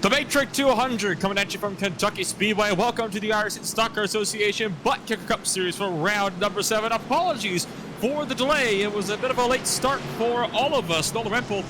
The Matric 200 coming at you from Kentucky Speedway. Welcome to the ISCA Stock Car Association ButtKicker Cup Series for round number 7. Apologies for the delay. It was a bit of a late start for all of us. Nolan Rempel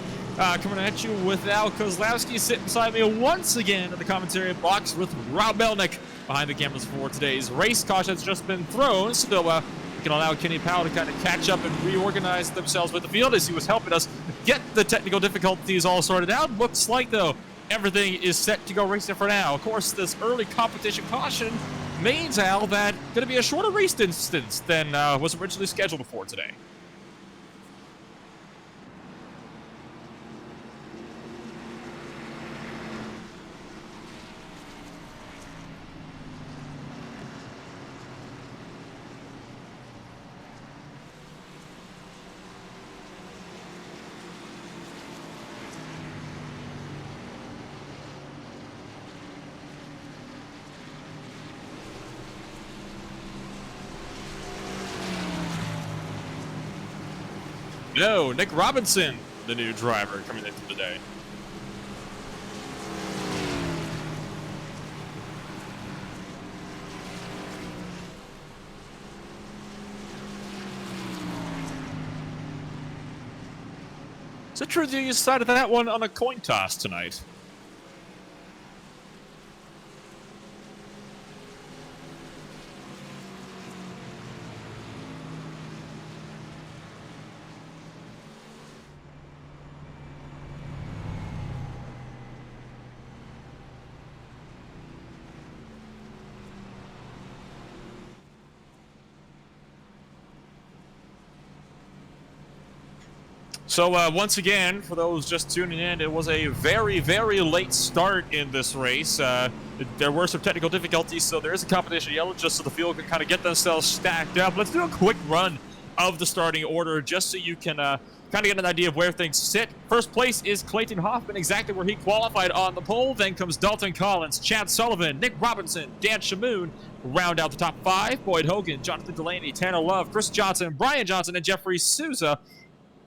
coming at you with Al Kozlowski sitting beside me once again in the commentary box with Rob Melnick behind the cameras for today's race. Caution has just been thrown, so we can allow Kenny Powell to kind of catch up and reorganize themselves with the field as he was helping us get the technical difficulties all sorted out. Looks like, though, everything is set to go racing for now. Of course, this early competition caution means, Al, that going to be a shorter race distance than was originally scheduled for today. No, Nick Robinson, the new driver coming into the day. Is it true that you decided that one on a coin toss tonight? So once again, for those just tuning in, it was a very, very late start in this race. There were some technical difficulties, so there is a competition yellow just so the field can kind of get themselves stacked up. Let's do a quick run of the starting order just so you can kind of get an idea of where things sit. First place is Clayton Hoffman, exactly where he qualified on the pole. Then comes Dalton Collins, Chad Sullivan, Nick Robinson, Dan Shamoon. Round out the top 5, Boyd Hogan, Jonathan Delaney, Tanner Love, Chris Johnson, Brian Johnson, and Jeffrey Souza.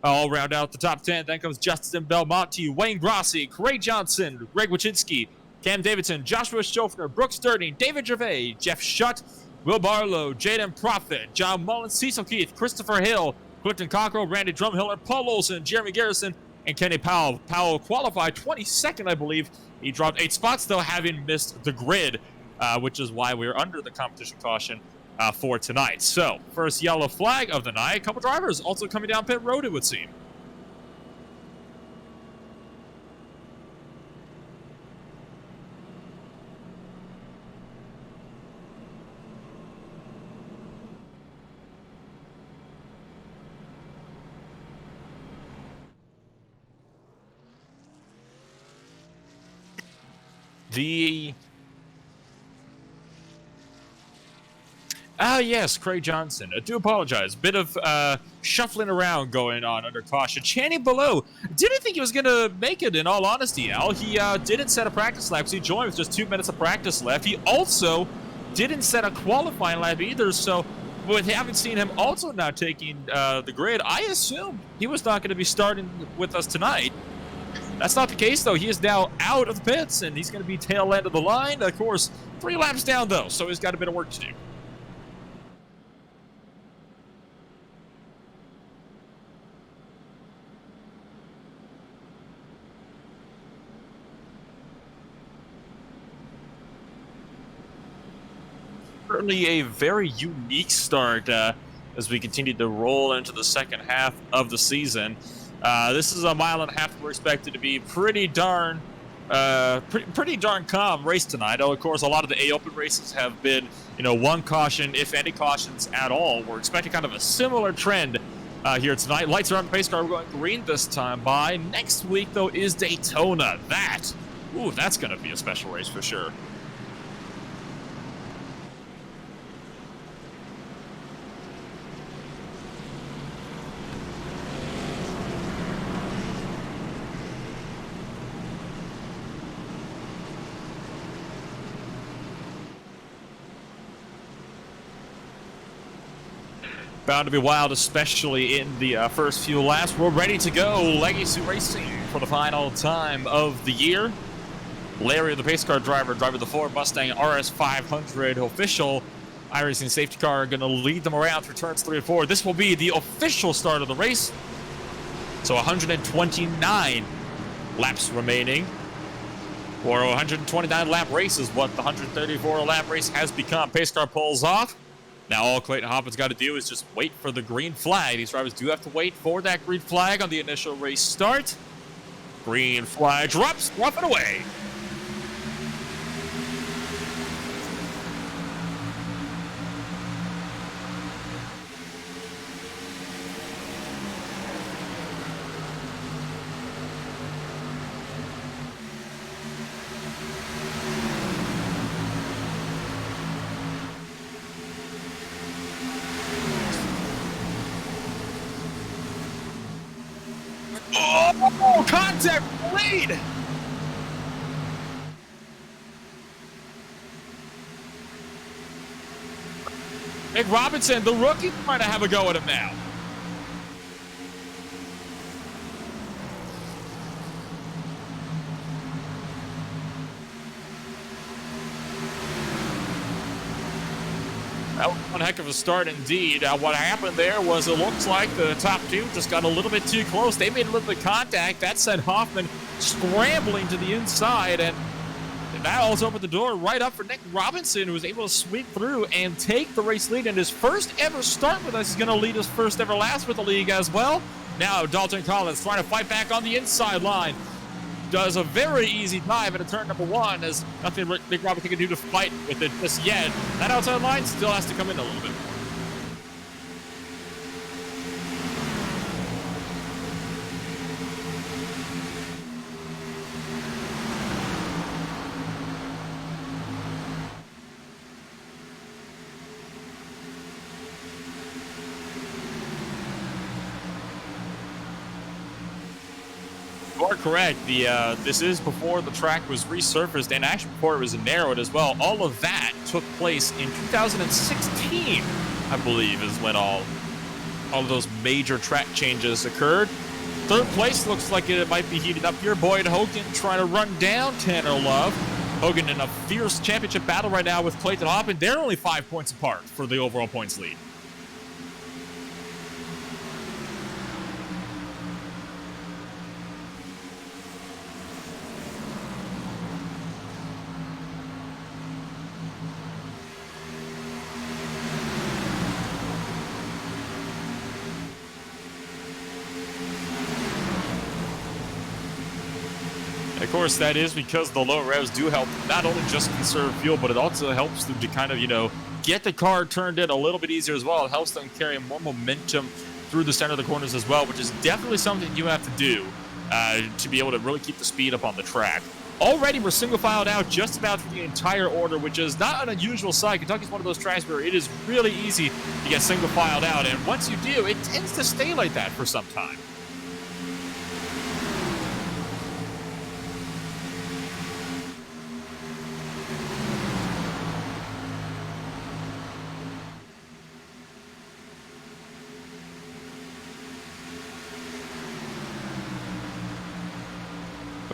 All round out the top 10. Then comes Justin Belmonte, Wayne Grossi, Craig Johnson, Greg Wachinski, Cam Davidson, Joshua Schofner, Brooks Durning, David Gervais, Jeff Shutt, Will Barlow, Jaden Profit, John Mullins, Cecil Keith, Christopher Hill, Clifton Cockrell, Randy Drumhiller, Paul Olson, Jeremy Garrison, and Kenny Powell. Powell qualified 22nd, I believe. He dropped 8 spots, though, having missed the grid, which is why we're under the competition caution for tonight. So, first yellow flag of the night. A couple drivers also coming down pit road, it would seem. Yes, Craig Johnson. I do apologize. Bit of shuffling around going on under caution. Channing Below didn't think he was going to make it, in all honesty, Al. He didn't set a practice lap because he joined with just 2 minutes of practice left. He also didn't set a qualifying lap either, so with having seen him also not taking the grid, I assume he was not going to be starting with us tonight. That's not the case, though. He is now out of the pits, and he's going to be tail end of the line. Of course, 3 laps down, though, so he's got a bit of work to do. Certainly a very unique start as we continue to roll into the second half of the season. This is a mile and a half we're expected to be pretty darn calm race tonight. Of course, a lot of the A-Open races have been, one caution, if any cautions at all. We're expecting kind of a similar trend here tonight. Lights are on the pace car. We're going green this time by. Next week, though, is Daytona. That's going to be a special race for sure. Bound to be wild, especially in the first few laps. We're ready to go. Legacy Racing for the final time of the year. Larry, the pace car driver, driving the Ford Mustang RS500 official iRacing safety car, going to lead them around through turns 3 and 4. This will be the official start of the race. So 129 laps remaining. Or 129 lap race is what the 134 lap race has become. Pace car pulls off. Now all Clayton Hoffman's got to do is just wait for the green flag. These drivers do have to wait for that green flag on the initial race start. Green flag drops, rough it away. Oh, contact lead. Nick Robinson, the rookie, trying to have a go at him now. That was one heck of a start indeed. What happened there was it looks like the top two just got a little bit too close. They made a little bit of contact. That sent Hoffman scrambling to the inside, and that also opened the door right up for Nick Robinson, who was able to sweep through and take the race lead in his first ever start with us. He's going to lead his first ever laps with the league as well. Now Dalton Collins trying to fight back on the inside line. Does a very easy dive into turn number 1, as nothing Nick Robinson can do to fight with it just yet. That outside line still has to come in a little bit. You are correct. This is before the track was resurfaced, and actually before it was narrowed as well. All of that took place in 2016, I believe, is when all of those major track changes occurred. Third place looks like it might be heating up here. Boyd Hogan trying to run down Tanner Love. Hogan in a fierce championship battle right now with Clayton Hoffman. They're only 5 points apart for the overall points lead. Of course, that is because the low revs do help not only just conserve fuel, but it also helps them to kind of, get the car turned in a little bit easier as well. It helps them carry more momentum through the center of the corners as well, which is definitely something you have to do to be able to really keep the speed up on the track. Already, we're single filed out just about through the entire order, which is not an unusual sight. Kentucky's one of those tracks where it is really easy to get single filed out, and once you do, it tends to stay like that for some time.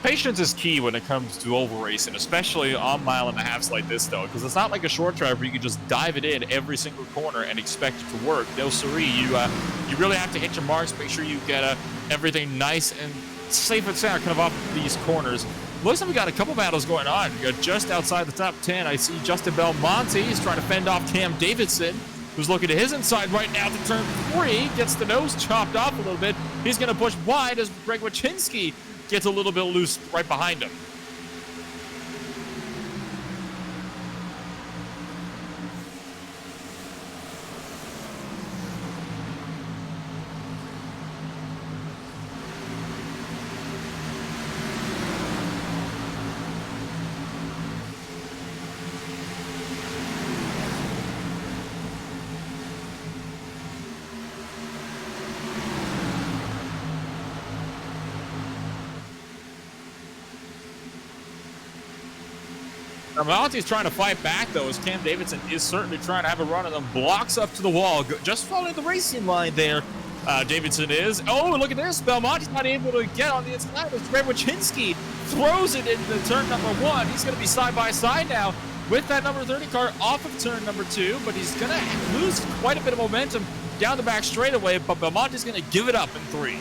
Patience is key when it comes to oval racing, especially on mile-and-a-halfs like this, though, because it's not like a short track where you can just dive it in every single corner and expect it to work. No siree, you really have to hit your marks, make sure you get everything nice and safe and sound kind of off these corners. Looks like we got a couple battles going on. We got just outside the top 10. I see Justin Belmonte. He's trying to fend off Cam Davidson, who's looking to his inside right now to turn 3. Gets the nose chopped off a little bit. He's going to push wide as Greg Wachinski gets a little bit loose right behind him. Monte's trying to fight back, though, as Cam Davidson is certainly trying to have a run on them. Blocks up to the wall, just following the racing line there. Davidson is. Oh, look at this. Belmonte's not able to get on the inside. Wachinski throws it into turn number 1. He's going to be side by side now with that number 30 car off of turn number 2, but he's going to lose quite a bit of momentum down the back straightaway, but Belmonte's going to give it up in 3.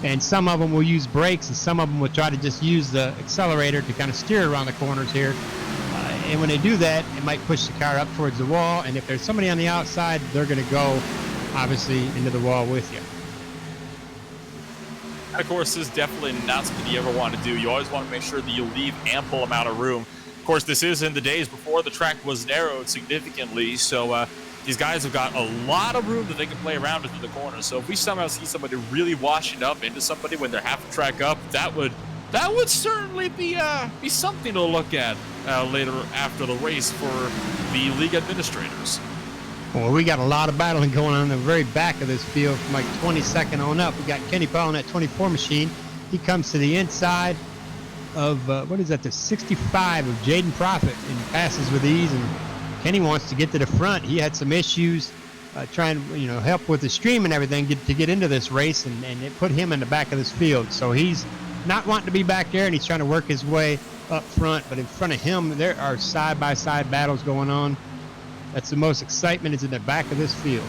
And some of them will use brakes, and some of them will try to just use the accelerator to kind of steer around the corners here. And when they do that, it might push the car up towards the wall. And if there's somebody on the outside, they're going to go, obviously, into the wall with you. Of course, this is definitely not something you ever want to do. You always want to make sure that you leave ample amount of room. Of course, this is in the days before the track was narrowed significantly, so these guys have got a lot of room that they can play around into the corners. So if we somehow see somebody really washing up into somebody when they're half a track up, that would certainly be something to look at later after the race for the league administrators. Well, we got a lot of battling going on in the very back of this field from like 22nd on up. We got Kenny Powell in that 24 machine. He comes to the inside of, the 65 of Jaden Profit and passes with ease. And Kenny wants to get to the front. He had some issues trying to, help with the stream and everything to get into this race, and it put him in the back of this field. So he's not wanting to be back there, and he's trying to work his way up front. But in front of him, there are side-by-side battles going on. That's the most excitement is in the back of this field.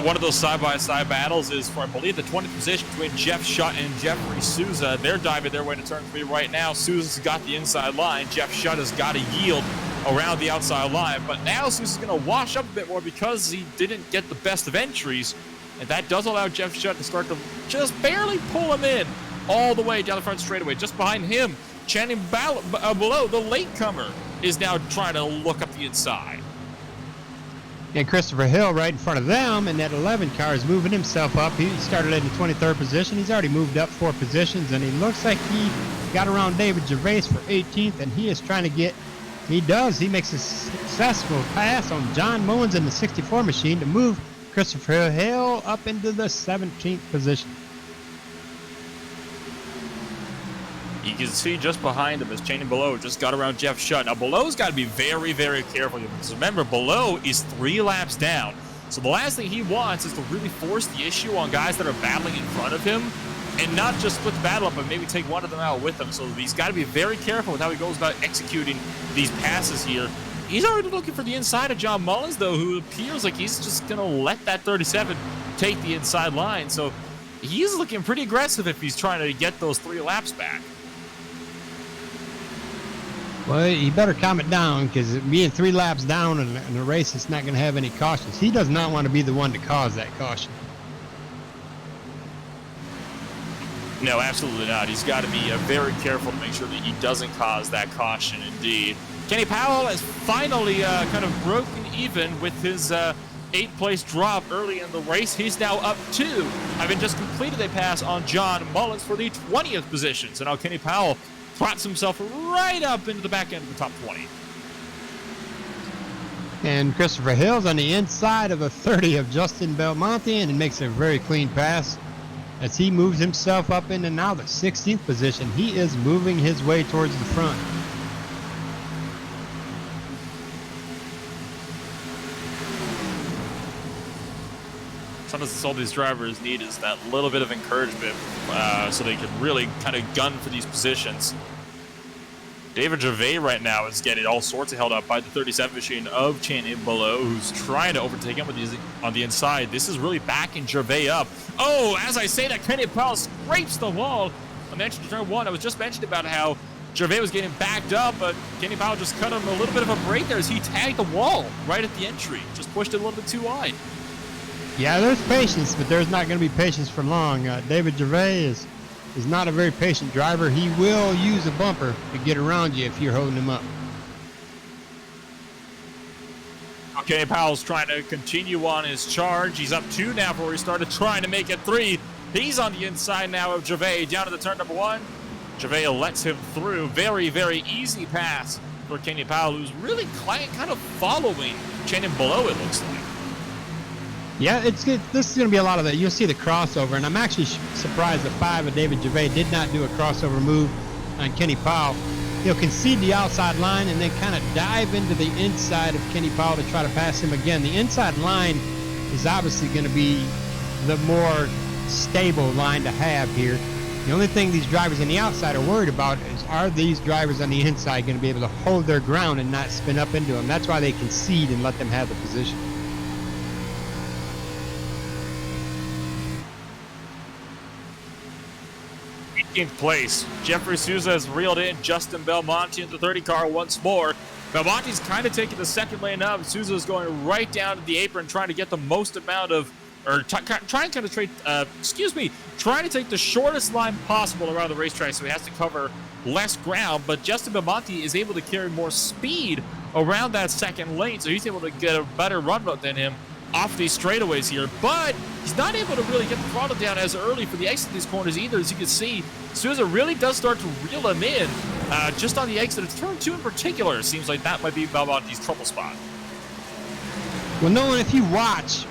One of those side-by-side battles is for, I believe, the 20th position between Jeff Shutt and Jeffrey Souza. They're diving their way to turn 3 right now. Souza's got the inside line. Jeff Shutt has got to yield around the outside line. But now Souza's going to wash up a bit more because he didn't get the best of entries. And that does allow Jeff Shutt to start to just barely pull him in all the way down the front straightaway. Just behind him, Channing below, the latecomer, is now trying to look up the inside. And Christopher Hill right in front of them, and that 11 car is moving himself up. He started in the 23rd position. He's already moved up 4 positions, and he looks like he got around David Gervais for 18th, and he is trying to get, he makes a successful pass on John Mullins in the 64 machine to move Christopher Hill up into the 17th position. You can see just behind him as Channing Below just got around Jeff Shutt. Now, Below's got to be very, very careful because remember, Below is 3 laps down. So the last thing he wants is to really force the issue on guys that are battling in front of him and not just split the battle up, but maybe take one of them out with him. So he's got to be very careful with how he goes about executing these passes here. He's already looking for the inside of John Mullins, though, who appears like he's just going to let that 37 take the inside line. So he's looking pretty aggressive if he's trying to get those 3 laps back. Well, you better calm it down because being 3 laps down in a race, it's not going to have any cautions. He does not want to be the one to cause that caution. No, absolutely not. He's got to be very careful to make sure that he doesn't cause that caution indeed. Kenny Powell has finally kind of broken even with his 8th place drop early in the race. He's now up 2, having just completed a pass on John Mullins for the 20th position. So now Kenny Powell plots himself right up into the back end of the top 20. And Christopher Hill's on the inside of a 30 of Justin Belmonte, and it makes a very clean pass as he moves himself up into now the 16th position. He is moving his way towards the front. Sometimes all these drivers need is that little bit of encouragement so they can really kind of gun for these positions. David Gervais right now is getting all sorts of held up by the 37 machine of Channing Below, who's trying to overtake him on the inside. This is really backing Gervais up. Oh, as I say that, Kenny Powell scrapes the wall. I mentioned turn 1. I was just mentioning about how Gervais was getting backed up, but Kenny Powell just cut him a little bit of a break there as he tagged the wall right at the entry. Just pushed it a little bit too wide. Yeah, there's patience, but there's not going to be patience for long. David Gervais is not a very patient driver. He will use a bumper to get around you if you're holding him up. Okay, Powell's trying to continue on his charge. He's up 2 now before he started trying to make it 3. He's on the inside now of Gervais down to the turn number 1. Gervais lets him through. Very, very easy pass for Kenny Powell, who's really kind of following Channing Below, it looks like. Yeah, it's good. This is going to be a lot of that. You'll see the crossover, and I'm actually surprised that 5 of David Gervais did not do a crossover move on Kenny Powell. He'll concede the outside line and then kind of dive into the inside of Kenny Powell to try to pass him again. The inside line is obviously going to be the more stable line to have here. The only thing these drivers on the outside are worried about is, are these drivers on the inside going to be able to hold their ground and not spin up into them? That's why they concede and let them have the position. Place. Jeffrey Souza has reeled in Justin Belmonte in the 30 car once more. Belmonte's kind of taking the second lane up. Souza is going right down to the apron, trying to get the most amount of, or trying to take the shortest line possible around the racetrack, so he has to cover less ground. But Justin Belmonte is able to carry more speed around that second lane, so he's able to get a better run than him off these straightaways here, but he's not able to really get the throttle down as early for the exit of these corners either. As you can see, Souza really does start to reel him in just on the exit. It's turn 2 in particular. It seems like that might be Belmonte's trouble spot. Well, Nolan, if you watch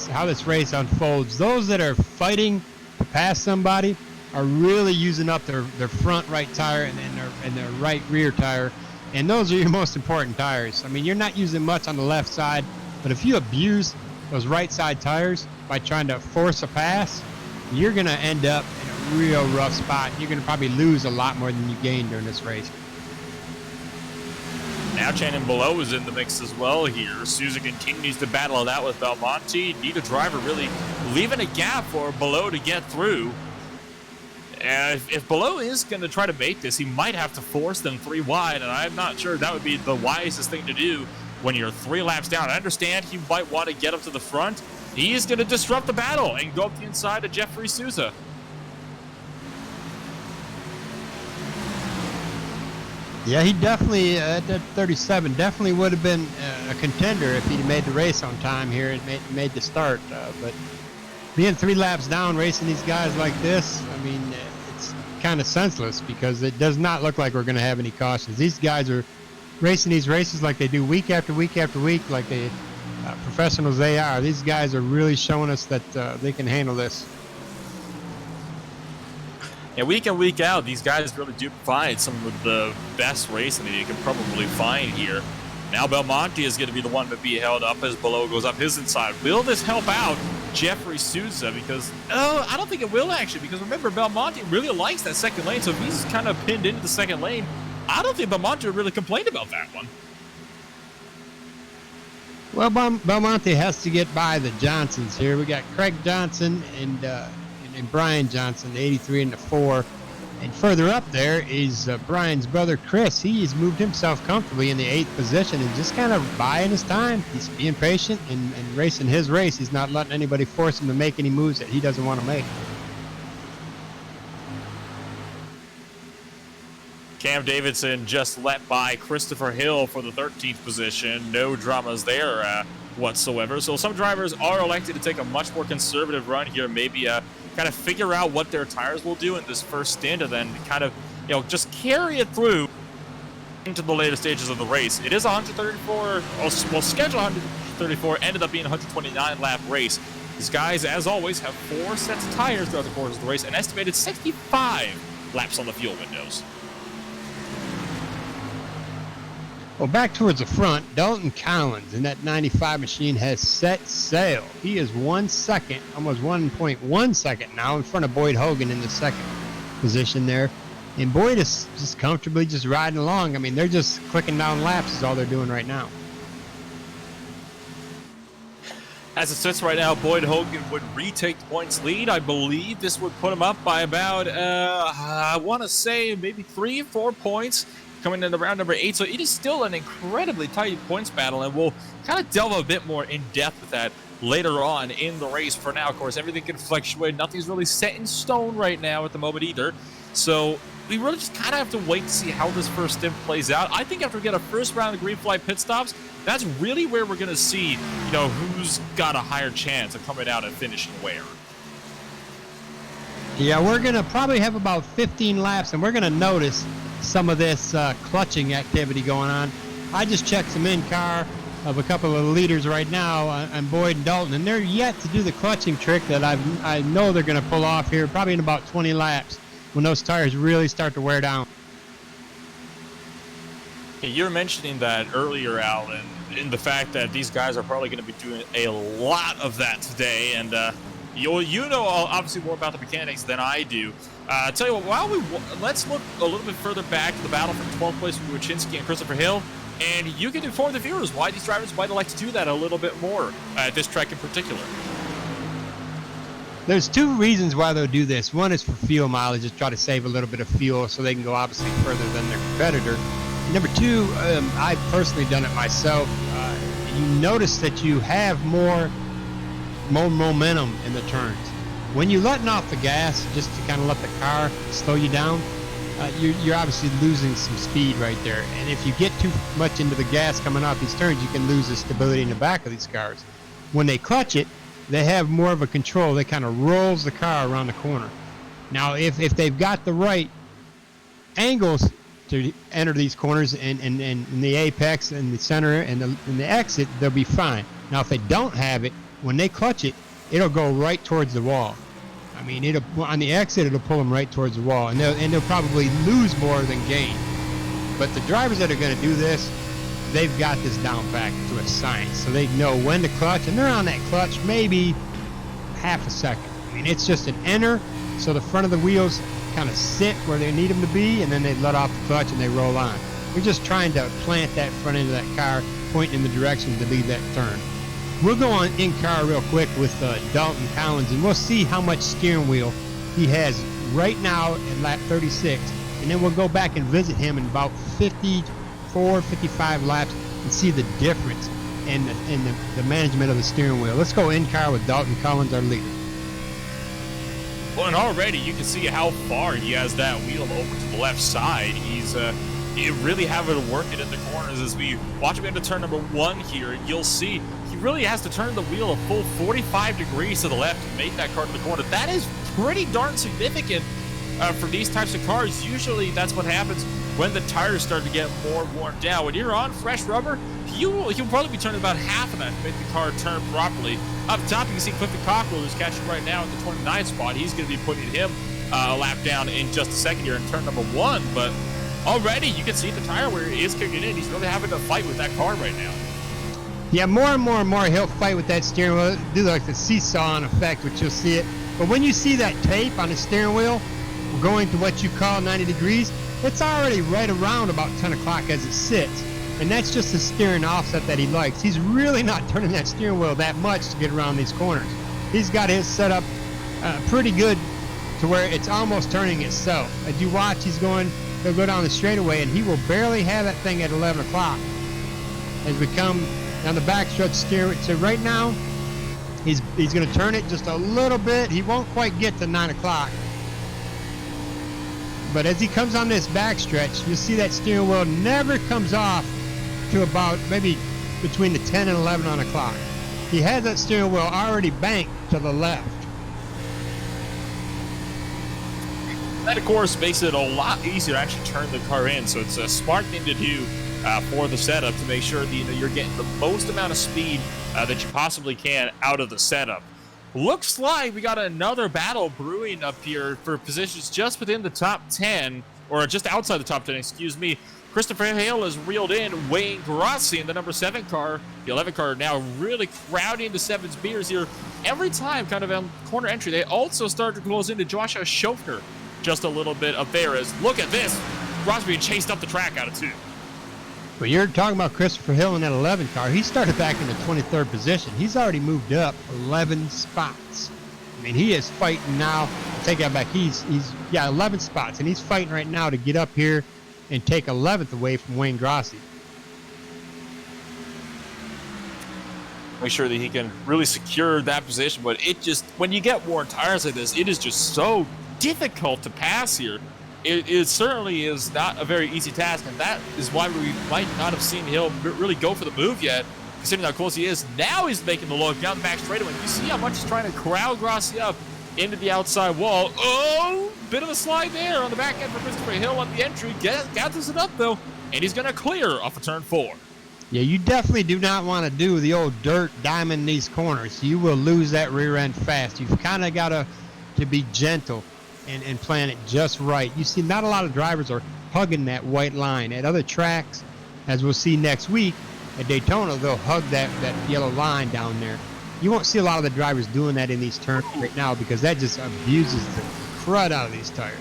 how this race unfolds, those that are fighting to pass somebody are really using up their front right tire and their right rear tire, and those are your most important tires. I mean, you're not using much on the left side, but if you abuse those right side tires by trying to force a pass, you're going to end up in a real rough spot. You're going to probably lose a lot more than you gain during this race. Now Shannon Below is in the mix as well here. Souza continues to battle it out with Belmonte. Neither driver really leaving a gap for Below to get through. If Below is going to try to make this, he might have to force them 3 wide, and I'm not sure that would be the wisest thing to do when you're 3 laps down. I understand he might want to get up to the front. He is going to disrupt the battle and go up the inside of Jeffrey Souza. Yeah, he definitely, at 37, definitely would have been a contender if he'd made the race on time here and made the start. But being 3 laps down, racing these guys like this, I mean, it's kind of senseless because it does not look like we're going to have any cautions. These guys are racing these races like they do week after week after week, like they professionals they are. These guys are really showing us that they can handle this. Yeah, week in, week out, these guys really do provide some of the best racing that you can probably find here. Now Belmonte is going to be the one to be held up as Below goes up his inside. Will this help out Jeffrey Souza? Because, I don't think it will actually, because remember, Belmonte really likes that second lane, so if he's kind of pinned into the second lane, I don't think Belmonte really complained about that one. Well, Belmonte has to get by the Johnsons here. We got Craig Johnson and Brian Johnson, the 83 and the 4. And further up there is Brian's brother, Chris. He's moved himself comfortably in the 8th position and just kind of buying his time. He's being patient and racing his race. He's not letting anybody force him to make any moves that he doesn't want to make. Cam Davidson just let by Christopher Hill for the 13th position. No dramas there whatsoever. So some drivers are elected to take a much more conservative run here, maybe kind of figure out what their tires will do in this first stint, and then kind of, just carry it through into the later stages of the race. It is 134, well, schedule 134, ended up being a 129 lap race. These guys, as always, have 4 sets of tires throughout the course of the race, an estimated 65 laps on the fuel windows. Well, back towards the front, Dalton Collins in that 95 machine has set sail. He is 1 second, almost 1.1 second now in front of Boyd Hogan in the second position there. And Boyd is just comfortably just riding along. I mean, they're just clicking down laps is all they're doing right now. As it sits right now, Boyd Hogan would retake the points lead. I believe this would put him up by about, I want to say maybe 3 or 4 points coming into round number 8. So it is still an incredibly tight points battle, and we'll kind of delve a bit more in depth with that later on in the race. For now, of course, everything can fluctuate. Nothing's really set in stone right now at the moment either. So we really just kind of have to wait to see how this first stint plays out. I think after we get a first round of green flag pit stops, that's really where we're going to see, who's got a higher chance of coming out and finishing where. Yeah, we're going to probably have about 15 laps, and we're going to notice some of this clutching activity going on. I just checked some in-car of a couple of leaders right now on Boyd and Dalton, and they're yet to do the clutching trick that I know they're going to pull off here probably in about 20 laps when those tires really start to wear down. Yeah, you're mentioning that earlier, Al, and in the fact that these guys are probably going to be doing a lot of that today, and you know obviously more about the mechanics than I do. Tell you what, let's look a little bit further back to the battle for 12th place with Wachinski and Christopher Hill. And you can inform the viewers why these drivers might like to do that a little bit more at this track in particular. There's two reasons why they'll do this. One is for fuel mileage, just try to save a little bit of fuel so they can go obviously further than their competitor. And number two, I've personally done it myself. You notice that you have more momentum in the turns. When you're letting off the gas just to kind of let the car slow you down, you're obviously losing some speed right there. And if you get too much into the gas coming off these turns, you can lose the stability in the back of these cars. When they clutch it, they have more of a control. They kind of rolls the car around the corner. Now, if they've got the right angles to enter these corners and the apex and the center and the exit, they'll be fine. Now, if they don't have it, when they clutch it, it'll go right towards the wall. I mean, on the exit, it'll pull them right towards the wall, and they'll probably lose more than gain. But the drivers that are going to do this, they've got this down packed to a science, so they know when to clutch, and they're on that clutch maybe half a second. I mean, it's just an enter, so the front of the wheels kind of sit where they need them to be, and then they let off the clutch and they roll on. We're just trying to plant that front end of that car, pointing in the direction to lead that turn. We'll go on in-car real quick with Dalton Collins, and we'll see how much steering wheel he has right now at lap 36. And then we'll go back and visit him in about 54, 55 laps and see the difference in the management of the steering wheel. Let's go in-car with Dalton Collins, our leader. Well, and already you can see how far he has that wheel over to the left side. He's really having to work it in the corners. As we watch him into turn number 1 here, you'll see he really has to turn the wheel a full 45 degrees to the left to make that car to the corner. That is pretty darn significant for these types of cars. Usually that's what happens when the tires start to get more worn down. When you're on fresh rubber, you'll probably be turning about half of that to make the car turn properly. Up top, you can see Clifton Cockrell, who's catching right now at the 29th spot. He's going to be putting him a lap down in just a second here in turn number 1. But already you can see the tire wear is kicking in. He's really having to fight with that car right now. Yeah, more and more he'll fight with that steering wheel. Do like the seesaw effect, which you'll see it. But when you see that tape on the steering wheel going to what you call 90 degrees, it's already right around about 10 o'clock as it sits. And that's just the steering offset that he likes. He's really not turning that steering wheel that much to get around these corners. He's got his set up pretty good to where it's almost turning itself. As you watch, he'll go down the straightaway, and he will barely have that thing at 11 o'clock. As we come down the backstretch steering, so right now, he's going to turn it just a little bit. He won't quite get to 9 o'clock. But as he comes on this backstretch, you'll see that steering wheel never comes off to about maybe between the 10 and 11 on o'clock. He has that steering wheel already banked to the left. That, of course, makes it a lot easier to actually turn the car in. So it's a smart thing to do for the setup to make sure that you're getting the most amount of speed that you possibly can out of the setup. Looks like we got another battle brewing up here for positions just within the top 10, or just outside the top 10, excuse me. Christopher Hale has reeled in Wayne Grossi in the number 7 car. The 11 car now really crowding the 7's meters here. Every time kind of on corner entry, they also start to close into Joshua Schofner just a little bit up there. As look at this, Grossi being chased up the track out of 2. But you're talking about Christopher Hill in that 11 car. He started back in the 23rd position. He's already moved up 11 spots. I mean, he is fighting now. I'll take that back. He's 11 spots, and he's fighting right now to get up here and take 11th away from Wayne Grossi. Make sure that he can really secure that position. But it just, when you get worn tires like this, it is just so difficult to pass here. It certainly is not a very easy task, and that is why we might not have seen Hill really go for the move yet, considering how close he is. Now he's making the look down the back straightaway. You see how much he's trying to crowd Grossi up into the outside wall. Oh, bit of a slide there on the back end for Christopher Hill on the entry. Gathers it up, though, and he's going to clear off of turn 4. Yeah, you definitely do not want to do the old dirt diamond these corners. You will lose that rear end fast. You've kind of got to be gentle and plan it just right. You see, not a lot of drivers are hugging that white line. At other tracks, as we'll see next week, at Daytona, they'll hug that yellow line down there. You won't see a lot of the drivers doing that in these turns right now because that just abuses the crud out of these tires.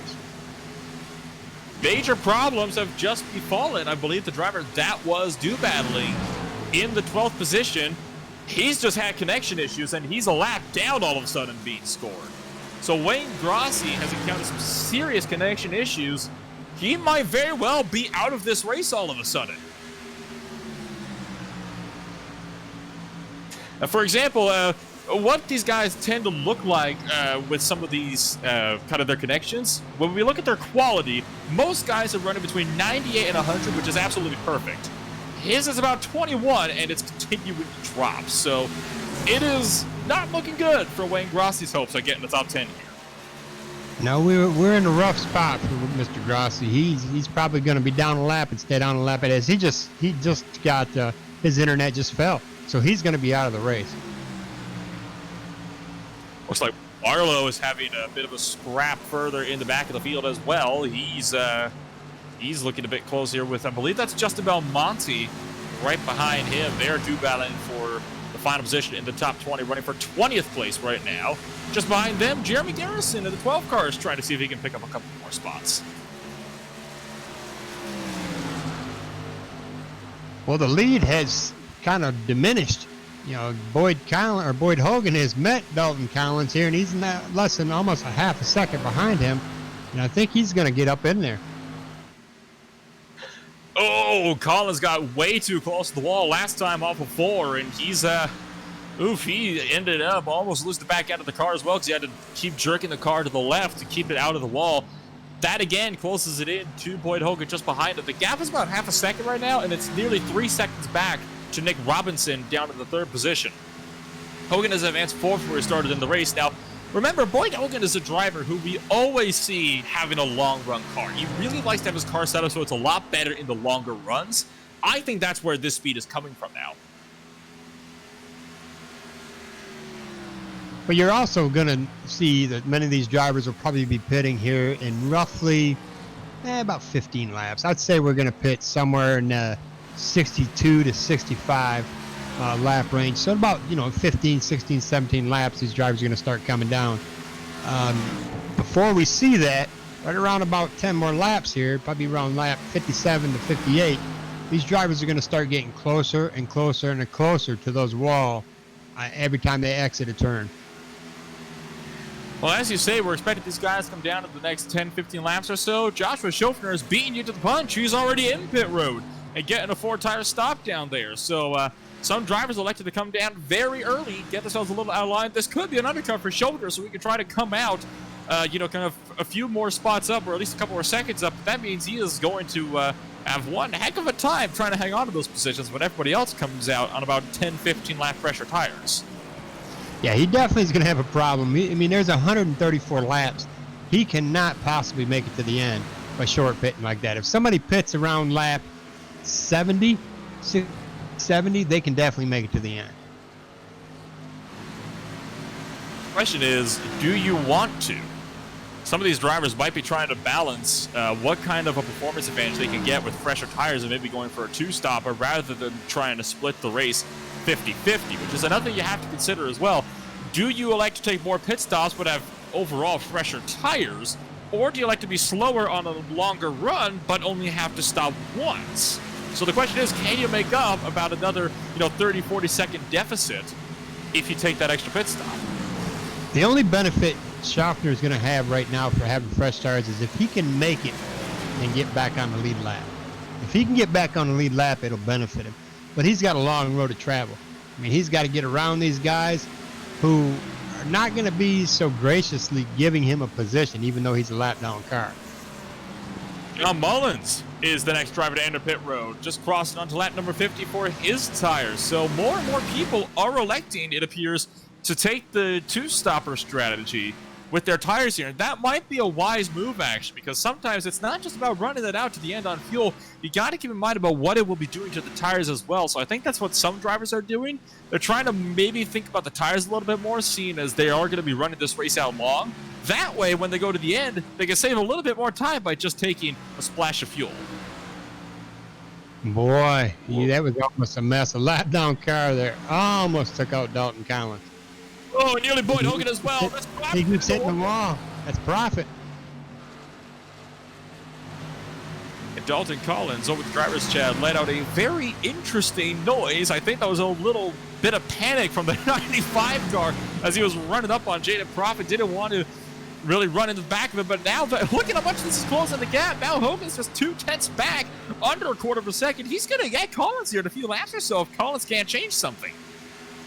Major problems have just befallen. I believe the driver that was due battling in the 12th position, he's just had connection issues, and he's a lap down all of a sudden being scored. So Wayne Grossi has encountered some serious connection issues. He might very well be out of this race all of a sudden. For example, what these guys tend to look like with some of these kind of their connections, when we look at their quality, most guys are running between 98 and 100, which is absolutely perfect. His is about 21, and it's continuing to drop. So it is not looking good for Wayne Grossi's hopes of getting the top 10 here. No, we're in a rough spot for Mr. Grossi. He's probably going to be down a lap and stay down a lap. As he just got his internet just fell, so he's going to be out of the race. Looks like Barlow is having a bit of a scrap further in the back of the field as well. He's looking a bit close here with, I believe that's Justin Belmonte right behind him. They're due battling for the final position in the top 20, running for 20th place right now. Just behind them, Jeremy Garrison in the 12 car is trying to see if he can pick up a couple more spots. Well, the lead has kind of diminished. You know, Boyd Hogan has met Dalton Collins here, and he's not less than almost a half a second behind him. And I think he's going to get up in there. Oh, Collins got way too close to the wall last time off of 4, and he's, he ended up almost losing the back end of the car as well because he had to keep jerking the car to the left to keep it out of the wall. That, again, closes it in to Boyd Hogan just behind him. The gap is about half a second right now, and it's nearly 3 seconds back to Nick Robinson down in the 3rd position. Hogan has advanced 4th where he started in the race. Now, remember, Boyd Hogan is a driver who we always see having a long-run car. He really likes to have his car set up so it's a lot better in the longer runs. I think that's where this speed is coming from now. But you're also going to see that many of these drivers will probably be pitting here in roughly about 15 laps. I'd say we're going to pit somewhere in 62 to 65 lap range. So about, 15, 16, 17 laps, these drivers are going to start coming down. Before we see that, right around about 10 more laps here, probably around lap 57 to 58, these drivers are going to start getting closer and closer and closer to those walls every time they exit a turn. Well, as you say, we're expecting these guys to come down in the next 10, 15 laps or so. Joshua Schofner is beating you to the punch. He's already in pit road and getting a 4-tire stop down there. So some drivers elected to come down very early, get themselves a little out of line. This could be an undercut for Schofner, so we can try to come out, kind of a few more spots up, or at least a couple more seconds up. That means he is going to have one heck of a time trying to hang on to those positions when everybody else comes out on about 10, 15 lap pressure tires. Yeah, he definitely is going to have a problem. I mean, there's 134 laps. He cannot possibly make it to the end by short pitting like that. If somebody pits around lap 70, they can definitely make it to the end. The question is, do you want to? Some of these drivers might be trying to balance what kind of a performance advantage they can get with fresher tires and maybe going for a 2-stopper rather than trying to split the race 50-50, which is another thing you have to consider as well. Do you elect to take more pit stops but have overall fresher tires, or do you like to be slower on a longer run but only have to stop once? So the question is, can you make up about another 30, 40 second deficit if you take that extra pit stop? The only benefit Schaffner is going to have right now for having fresh tires is if he can make it and get back on the lead lap. If he can get back on the lead lap, it'll benefit him. But he's got a long road to travel. I mean, he's got to get around these guys who are not going to be so graciously giving him a position, even though he's a lap down car. John Mullins is the next driver to enter pit road, just crossing onto lap number 50 for his tires. So more and more people are electing, it appears, to take the 2-stopper strategy. with their tires here. And that might be a wise move, actually, because sometimes it's not just about running it out to the end on fuel. You got to keep in mind about what it will be doing to the tires as well. So I think that's what some drivers are doing. They're trying to maybe think about the tires a little bit more, seeing as they are going to be running this race out long. That way, when they go to the end, they can save a little bit more time by just taking a splash of fuel. Boy, that was almost a mess. A lap down car there almost took out Dalton Collins. Oh, and nearly Boyd Hogan as well. He keeps hitting the wall. That's profit. And Dalton Collins over the driver's chat let out a very interesting noise. I think that was a little bit of panic from the 95 car as he was running up on Jaden Profit. Didn't want to really run in the back of it, but now look at how much this is closing the gap. Now Hogan's just 2/10 back, under a quarter of a second. He's going to get Collins here in a few laps or so if Collins can't change something.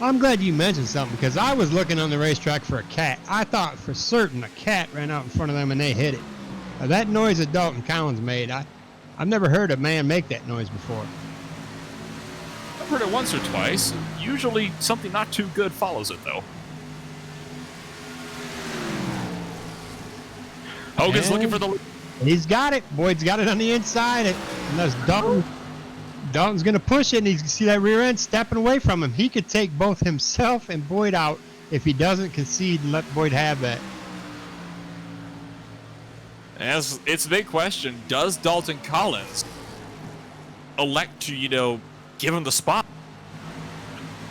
I'm glad you mentioned something because I was looking on the racetrack for a cat. I thought for certain a cat ran out in front of them and they hit it. That noise that Dalton Collins made, I've never heard a man make that noise before. I've heard it once or twice. Usually something not too good follows it, though. Hogan's looking for the... He's got it. Boyd's got it on the inside. And that's Dalton's going to push it, and you see that rear end stepping away from him. He could take both himself and Boyd out if he doesn't concede and let Boyd have that. As it's a big question, does Dalton Collins elect to, give him the spot?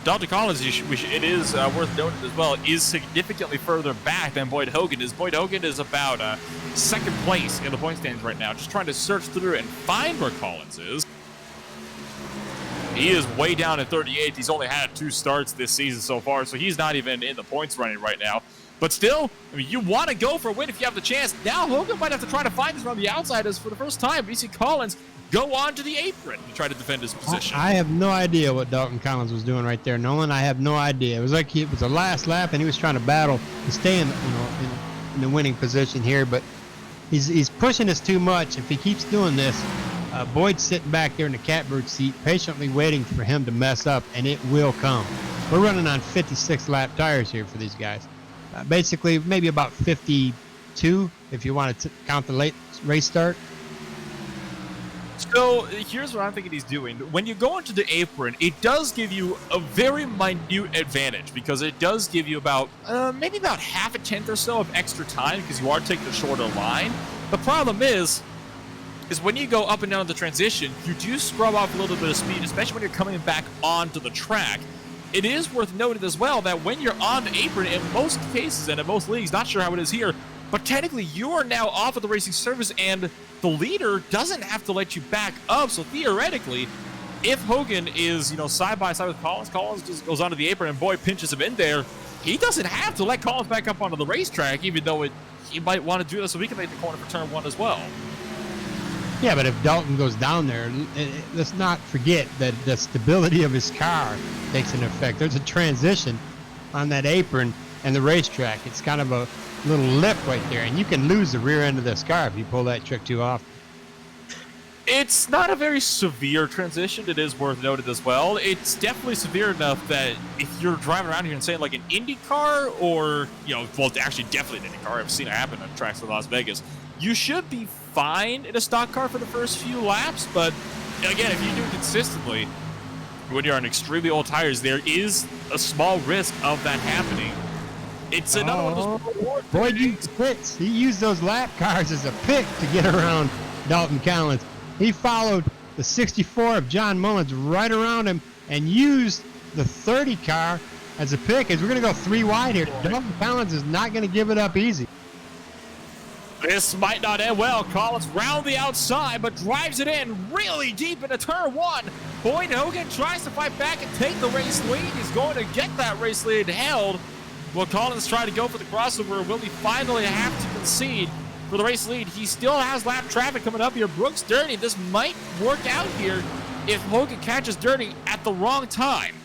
Dalton Collins, it is worth noting as well, is significantly further back than Boyd Hogan is. Boyd Hogan is about second place in the point standings right now, just trying to search through and find where Collins is. He is way down at 38th. He's only had 2 starts this season so far, so he's not even in the points running right now. But still, I mean, you want to go for a win if you have the chance. Now Hogan might have to try to find this around the outside as for the first time. We see Collins go on to the apron to try to defend his position. I have no idea what Dalton Collins was doing right there, Nolan. I have no idea. It was like it was the last lap, and he was trying to battle to stay in the winning position here. But he's pushing us too much. If he keeps doing this, Boyd's sitting back there in the catbird seat, patiently waiting for him to mess up, and it will come. We're running on 56 lap tires here for these guys. Basically, maybe about 52 if you want to count the late race start. So here's what I'm thinking he's doing. When you go into the apron, it does give you a very minute advantage because it does give you about maybe about half a tenth or so of extra time because you are taking the shorter line. The problem is when you go up and down the transition, you do scrub off a little bit of speed, especially when you're coming back onto the track. It is worth noting as well that when you're on the apron, in most cases and in most leagues, not sure how it is here, but technically you are now off of the racing surface and the leader doesn't have to let you back up. So theoretically, if Hogan is, side by side with Collins just goes onto the apron and Boyd pinches him in there, he doesn't have to let Collins back up onto the racetrack, even though he might want to do this so he can make the corner for turn 1 as well. Yeah, but if Dalton goes down there, let's not forget that the stability of his car takes an effect. There's a transition on that apron and the racetrack. It's kind of a little lip right there, and you can lose the rear end of this car if you pull that trick too often. It's not a very severe transition. It is worth noting as well. It's definitely severe enough that if you're driving around here and saying like an Indy car or, actually definitely an Indy car. I've seen it happen on tracks in Las Vegas. You should be fine in a stock car for the first few laps, but again, if you do it consistently, when you're on extremely old tires, there is a small risk of that happening. It's another one of those... Boyd used pits. He used those lap cars as a pick to get around Dalton Collins. He followed the 64 of John Mullins right around him and used the 30 car as a pick. As we're going to go 3 wide here, Dalton Collins is not going to give it up easy. This might not end well. Collins round the outside, but drives it in really deep into turn 1. Boyd Hogan tries to fight back and take the race lead. He's going to get that race lead held. Will Collins try to go for the crossover? Will he finally have to concede for the race lead? He still has lap traffic coming up here. Brooks Dirty. This might work out here if Hogan catches Dirty at the wrong time.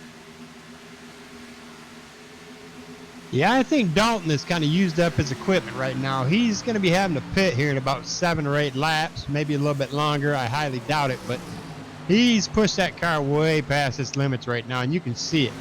Yeah, I think Dalton has kind of used up his equipment right now. He's going to be having to pit here in about 7 or 8 laps, maybe a little bit longer. I highly doubt it, but he's pushed that car way past its limits right now, and you can see it.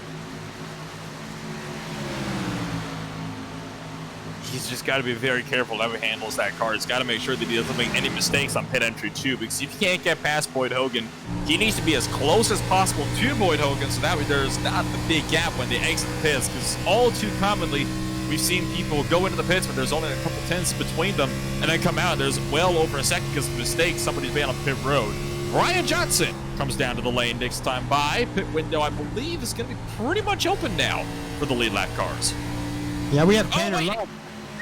he's just got to be very careful how he handles that car. He's got to make sure that he doesn't make any mistakes on pit entry too, because if he can't get past Boyd Hogan, he needs to be as close as possible to Boyd Hogan, so that way there's not the big gap when they exit the pits, because all too commonly we've seen people go into the pits but there's only a couple tenths between them, and then come out, there's well over a second because of a mistake somebody's made on pit road. Brian Johnson comes down to the lane next time by. Pit window, I believe, is going to be pretty much open now for the lead lap cars. Yeah, we have Tanner Love.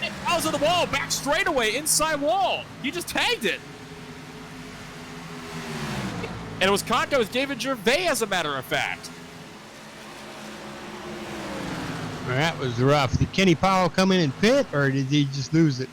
It falls on the wall, back straightaway, inside wall. He just tagged it. And it was contact with David Gervais, as a matter of fact. That was rough. Did Kenny Powell come in and pit, or did he just lose it?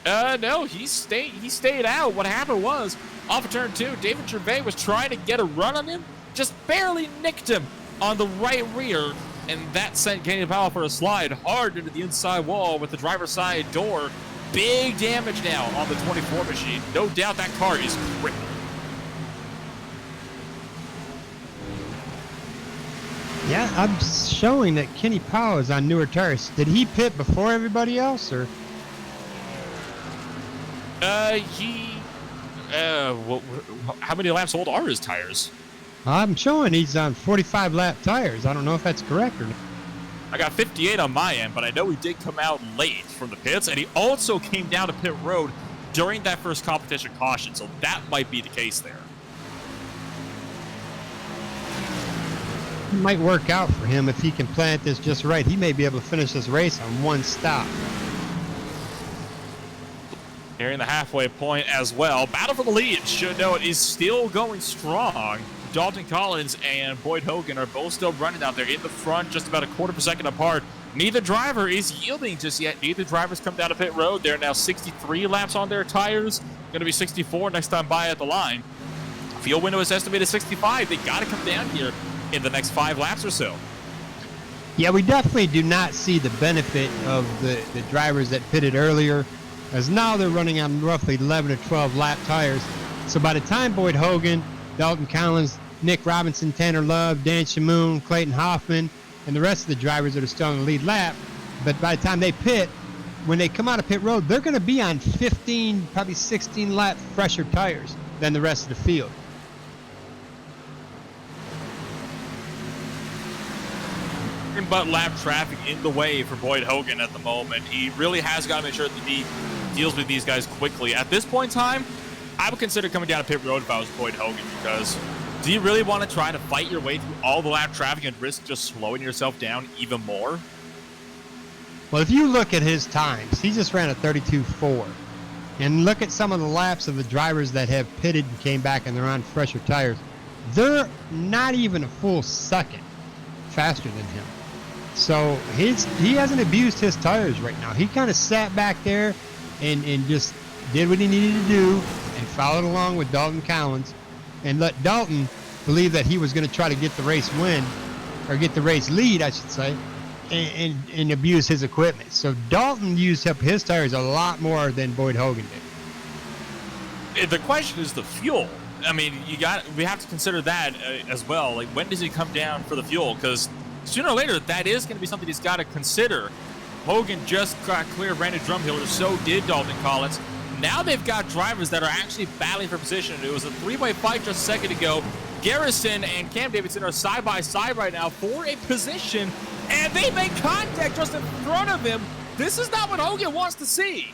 No, he stayed out. What happened was, off of turn 2, David Gervais was trying to get a run on him, just barely nicked him on the right rear, and that sent Kenny Powell for a slide hard into the inside wall with the driver's side door. Big damage now on the 24 machine. No doubt that car is ripped. Yeah, I'm showing that Kenny Powell is on newer tires. Did he pit before everybody else, or? How many laps old are his tires? I'm showing he's on 45 lap tires. I don't know if that's correct or not. I got 58 on my end, but I know he did come out late from the pits, and he also came down to pit road during that first competition caution, so that might be the case there. It might work out for him if he can plant this just right. He may be able to finish this race on one stop. Nearing the halfway point as well. Battle for the lead, should know it, is still going strong. Dalton Collins and Boyd Hogan are both still running out there in the front, just about a quarter of a second apart. Neither driver is yielding just yet. Neither driver's come down to pit road. They're now 63 laps on their tires. Going to be 64 next time by at the line. Field window is estimated 65. They got to come down here in the next 5 laps or so. Yeah, we definitely do not see the benefit of the drivers that pitted earlier, as now they're running on roughly 11 to 12 lap tires. So by the time Boyd Hogan, Dalton Collins, Nick Robinson, Tanner Love, Dan Shamoon, Clayton Hoffman, and the rest of the drivers that are still on the lead lap, but by the time they pit, when they come out of pit road, they're going to be on 15, probably 16 lap fresher tires than the rest of the field. But lap traffic in the way for Boyd Hogan at the moment. He really has got to make sure that he deals with these guys quickly. At this point in time, I would consider coming down to pit road if I was Boyd Hogan, because do you really want to try to fight your way through all the lap traffic and risk just slowing yourself down even more? Well, if you look at his times, he just ran a 32.4. And look at some of the laps of the drivers that have pitted and came back and they're on fresher tires. They're not even a full second faster than him. So he hasn't abused his tires right now. He kind of sat back there and just did what he needed to do and followed along with Dalton Collins and let Dalton believe that he was going to try to get the race win, or get the race lead, I should say, and abuse his equipment. So Dalton used up his tires a lot more than Boyd Hogan did. The question is the fuel. I mean, we have to consider that as well. Like, when does he come down for the fuel? Because sooner or later, that is going to be something he's got to consider. Hogan just got clear of Brandon Drumheller, so did Dalton Collins. Now they've got drivers that are actually battling for position. It was a 3-way fight just a second ago. Garrison and Cam Davidson are side by side right now for a position, and they make contact just in front of him. This is not what Hogan wants to see.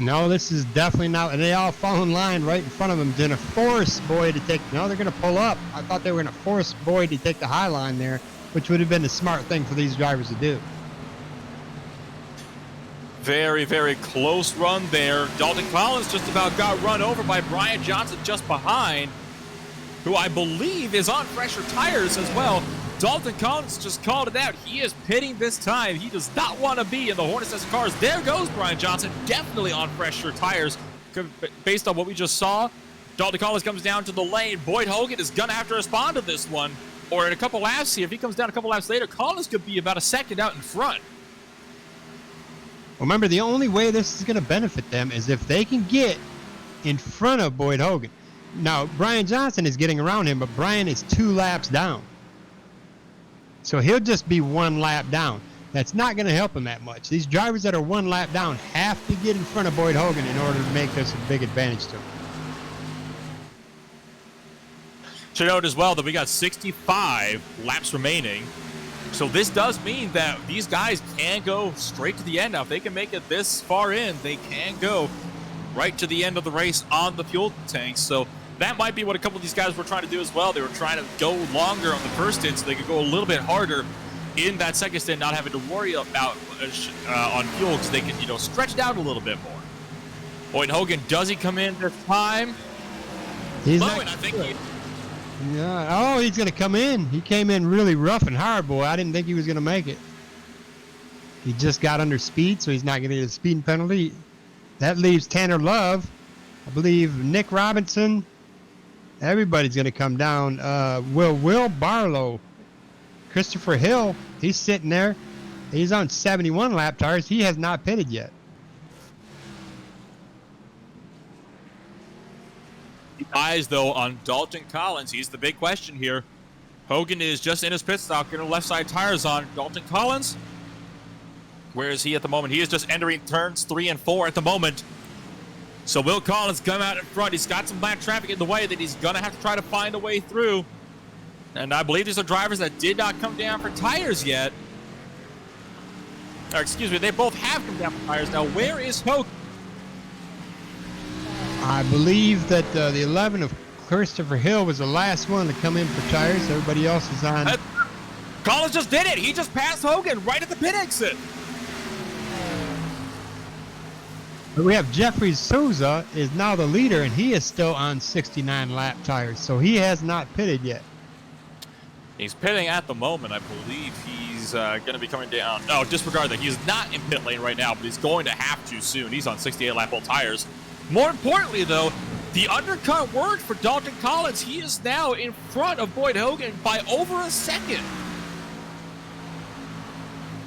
No, this is definitely not. And they all fall in line right in front of him. They're going to force Boyd to take. No, they're going to pull up. I thought they were going to force Boyd to take the high line there, which would have been the smart thing for these drivers to do. Very, very close run there. Dalton Collins just about got run over by Brian Johnson just behind, who I believe is on fresher tires as well. Dalton Collins just called it out. He is pitting this time. He does not want to be in the Hornets S cars. There goes Brian Johnson, definitely on fresher tires. Based on what we just saw, Dalton Collins comes down to the lane. Boyd Hogan is going to have to respond to this one, or in a couple laps here. If he comes down a couple laps later, Collins could be about a second out in front. Remember, the only way this is going to benefit them is if they can get in front of Boyd Hogan. Now, Brian Johnson is getting around him, but Brian is 2 laps down. So he'll just be 1 lap down. that's not going to help him that much. These drivers that are 1 lap down have to get in front of Boyd Hogan in order to make this a big advantage to him. Should note as well that we got 65 laps remaining. So this does mean that these guys can go straight to the end. Now, if they can make it this far in, they can go right to the end of the race on the fuel tanks. So that might be what a couple of these guys were trying to do as well. They were trying to go longer on the first stint so they could go a little bit harder in that second stint, not having to worry about on fuel because they can, you know, stretch it out a little bit more. Boyd Hogan, does he come in this time? He's Lowen, not I think good. Yeah. Oh, he's going to come in. He came in really rough and hard, boy. I didn't think he was going to make it. He just got under speed, so he's not going to get a speeding penalty. That leaves Tanner Love, I believe Nick Robinson. Everybody's going to come down. Will Barlow, Christopher Hill, he's sitting there. He's on 71 lap tires. He has not pitted yet. Eyes, though, on Dalton Collins. He's the big question here. Hogan is just in his pit stop, getting left side tires on. Dalton Collins, where is he at the moment? He is just entering turns 3 and 4 at the moment. So Will Collins come out in front. He's got some bad traffic in the way that he's going to have to try to find a way through. And I believe these are drivers that did not come down for tires yet. Or excuse me, they both have come down for tires. Now, where is Hogan? I believe that the 11 of Christopher Hill was the last one to come in for tires. Everybody else is on. Collins just did it. He just passed Hogan right at the pit exit. But we have Jeffrey Souza is now the leader, and he is still on 69 lap tires, so he has not pitted yet. He's pitting at the moment. I believe he's going to be coming down. No, disregard that. He's not in pit lane right now, but he's going to have to soon. He's on 68 lap old tires. More importantly, though, the undercut worked for Dalton Collins. He is now in front of Boyd Hogan by over a second.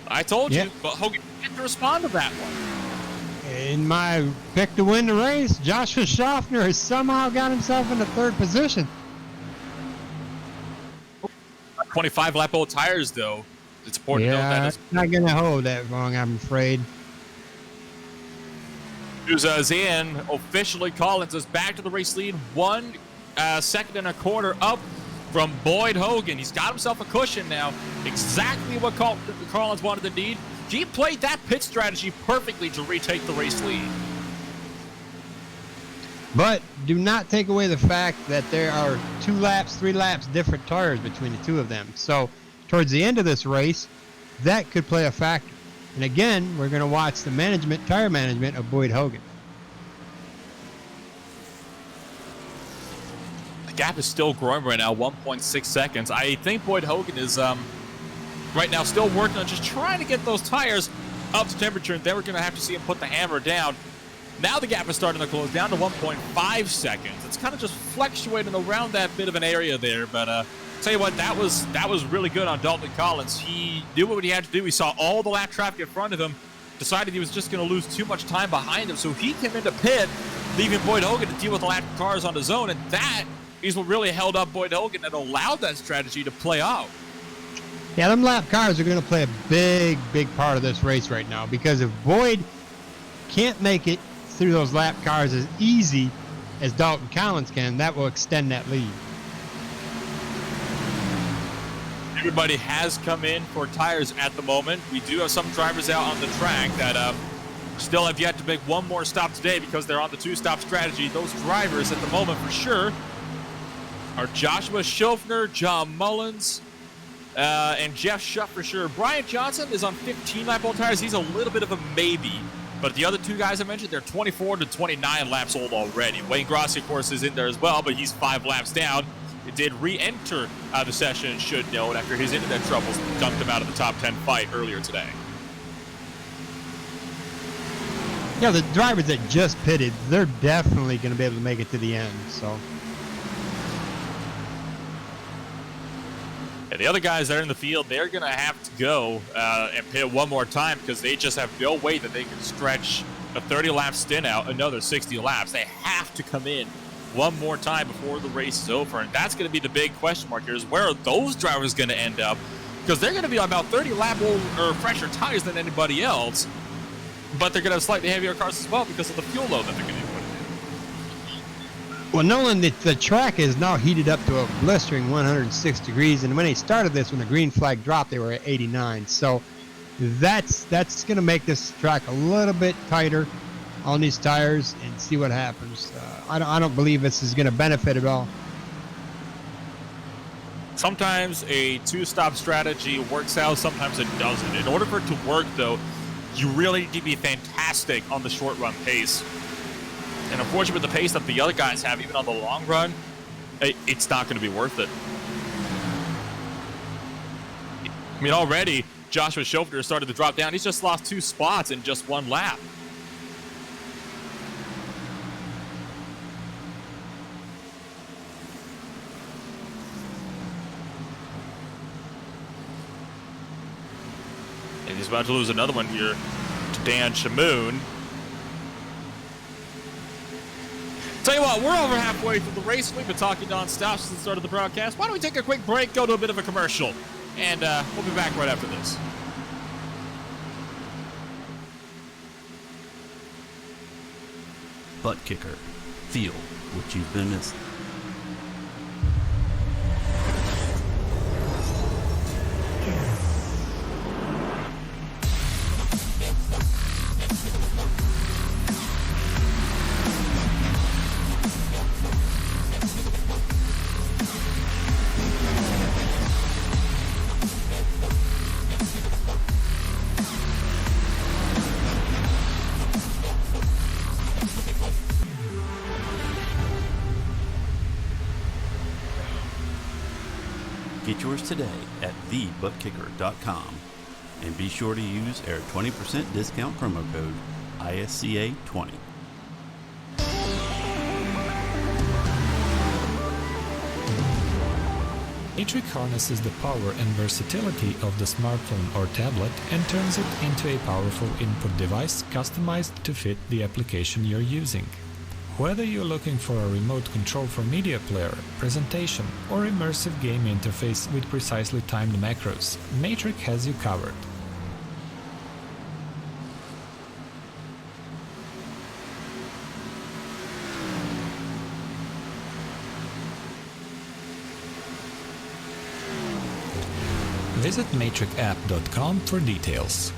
I told you, but Hogan didn't respond to that one. In my pick to win the race, Joshua Schaffner has somehow got himself into 3rd position. 25 lap old tires, though. It's important to note that. It's not going to hold that long, I'm afraid. Souza's in. Officially, Collins is back to the race lead. 1 second and a quarter up from Boyd Hogan. He's got himself a cushion now. Exactly what Collins wanted to need. He played that pit strategy perfectly to retake the race lead. But do not take away the fact that there are 2 laps, 3 laps different tires between the two of them. So towards the end of this race, that could play a factor. And again, we're going to watch the tire management of Boyd Hogan. The gap is still growing right now, 1.6 seconds. I think Boyd Hogan is right now still working on just trying to get those tires up to temperature, and then we're going to have to see him put the hammer down. Now the gap is starting to close down to 1.5 seconds. It's kind of just fluctuating around that bit of an area there, but tell you what, that was really good on Dalton Collins. He knew what he had to do. He saw all the lap traffic in front of him, decided he was just going to lose too much time behind him, so he came into pit, leaving Boyd Hogan to deal with the lap cars on his own, and that is what really held up Boyd Hogan and allowed that strategy to play out. Yeah, them lap cars are going to play a big, big part of this race right now, because if Boyd can't make it through those lap cars as easy as Dalton Collins can, that will extend that lead. Everybody has come in for tires at the moment. We do have some drivers out on the track that still have yet to make one more stop today because they're on the 2-stop strategy. Those drivers at the moment for sure are Joshua Schaffner, John Mullins, and Jeff Schuff for sure. Brian Johnson is on 15 lap old tires. He's a little bit of a maybe. But the other 2 guys I mentioned, they're 24 to 29 laps old already. Wayne Grossi, of course, is in there as well, but he's 5 laps down. It did re-enter the session, should note, after his internet troubles dumped him out of the top 10 fight earlier today. Yeah, the drivers that just pitted, they're definitely going to be able to make it to the end. So. And the other guys that are in the field, they're going to have to go and pit one more time because they just have no way that they can stretch a 30-lap stint out another 60 laps. They have to come in one more time before the race is over, and that's going to be the big question mark here is where are those drivers going to end up because they're going to be on about 30 lap old or fresher tires than anybody else, but they're going to have slightly heavier cars as well because of the fuel load that they're going to be putting in. Well, Nolan, the track is now heated up to a blistering 106 degrees, and when they started this, when the green flag dropped, they were at 89. So that's going to make this track a little bit tighter on these tires, and see what happens. I don't believe this is going to benefit at all. Sometimes a two-stop strategy works out, sometimes it doesn't. In order for it to work, though, you really need to be fantastic on the short-run pace. And unfortunately, with the pace that the other guys have, even on the long run, it's not going to be worth it. I mean, already, Joshua Schofter started to drop down. He's just lost 2 spots in just 1 lap. And he's about to lose another one here to Dan Shamoon. Tell you what, we're over halfway through the race. We've been talking non-stop since the start of the broadcast. Why don't we take a quick break, go to a bit of a commercial, and we'll be back right after this. ButtKicker. Feel what you've been missing. Get yours today at thebuttkicker.com and be sure to use our 20% discount promo code ISCA20. Matric harnesses the power and versatility of the smartphone or tablet and turns it into a powerful input device customized to fit the application you're using. Whether you're looking for a remote control for media player, presentation, or immersive game interface with precisely timed macros, Matric has you covered. Visit matricapp.com for details.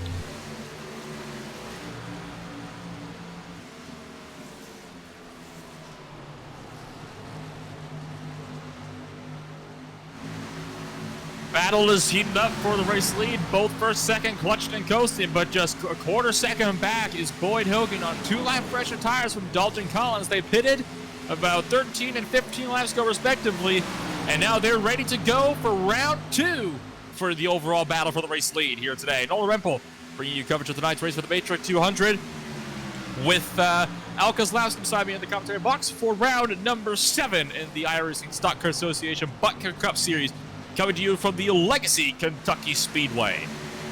Battle is heating up for the race lead. Both first, second, clutching and coasting, but just a quarter second back is Boyd Hogan on 2 lap fresher tires from Dalton Collins. They pitted about 13 and 15 laps ago respectively, and now they're ready to go for round 2 for the overall battle for the race lead here today. Nolan Rempel bringing you coverage of tonight's race for the Matric 200 with Al Kozlowski beside me in the commentary box for round number 7 in the iRacing Stock Car Association ButtKicker Cup Series, coming to you from the Legacy Kentucky Speedway.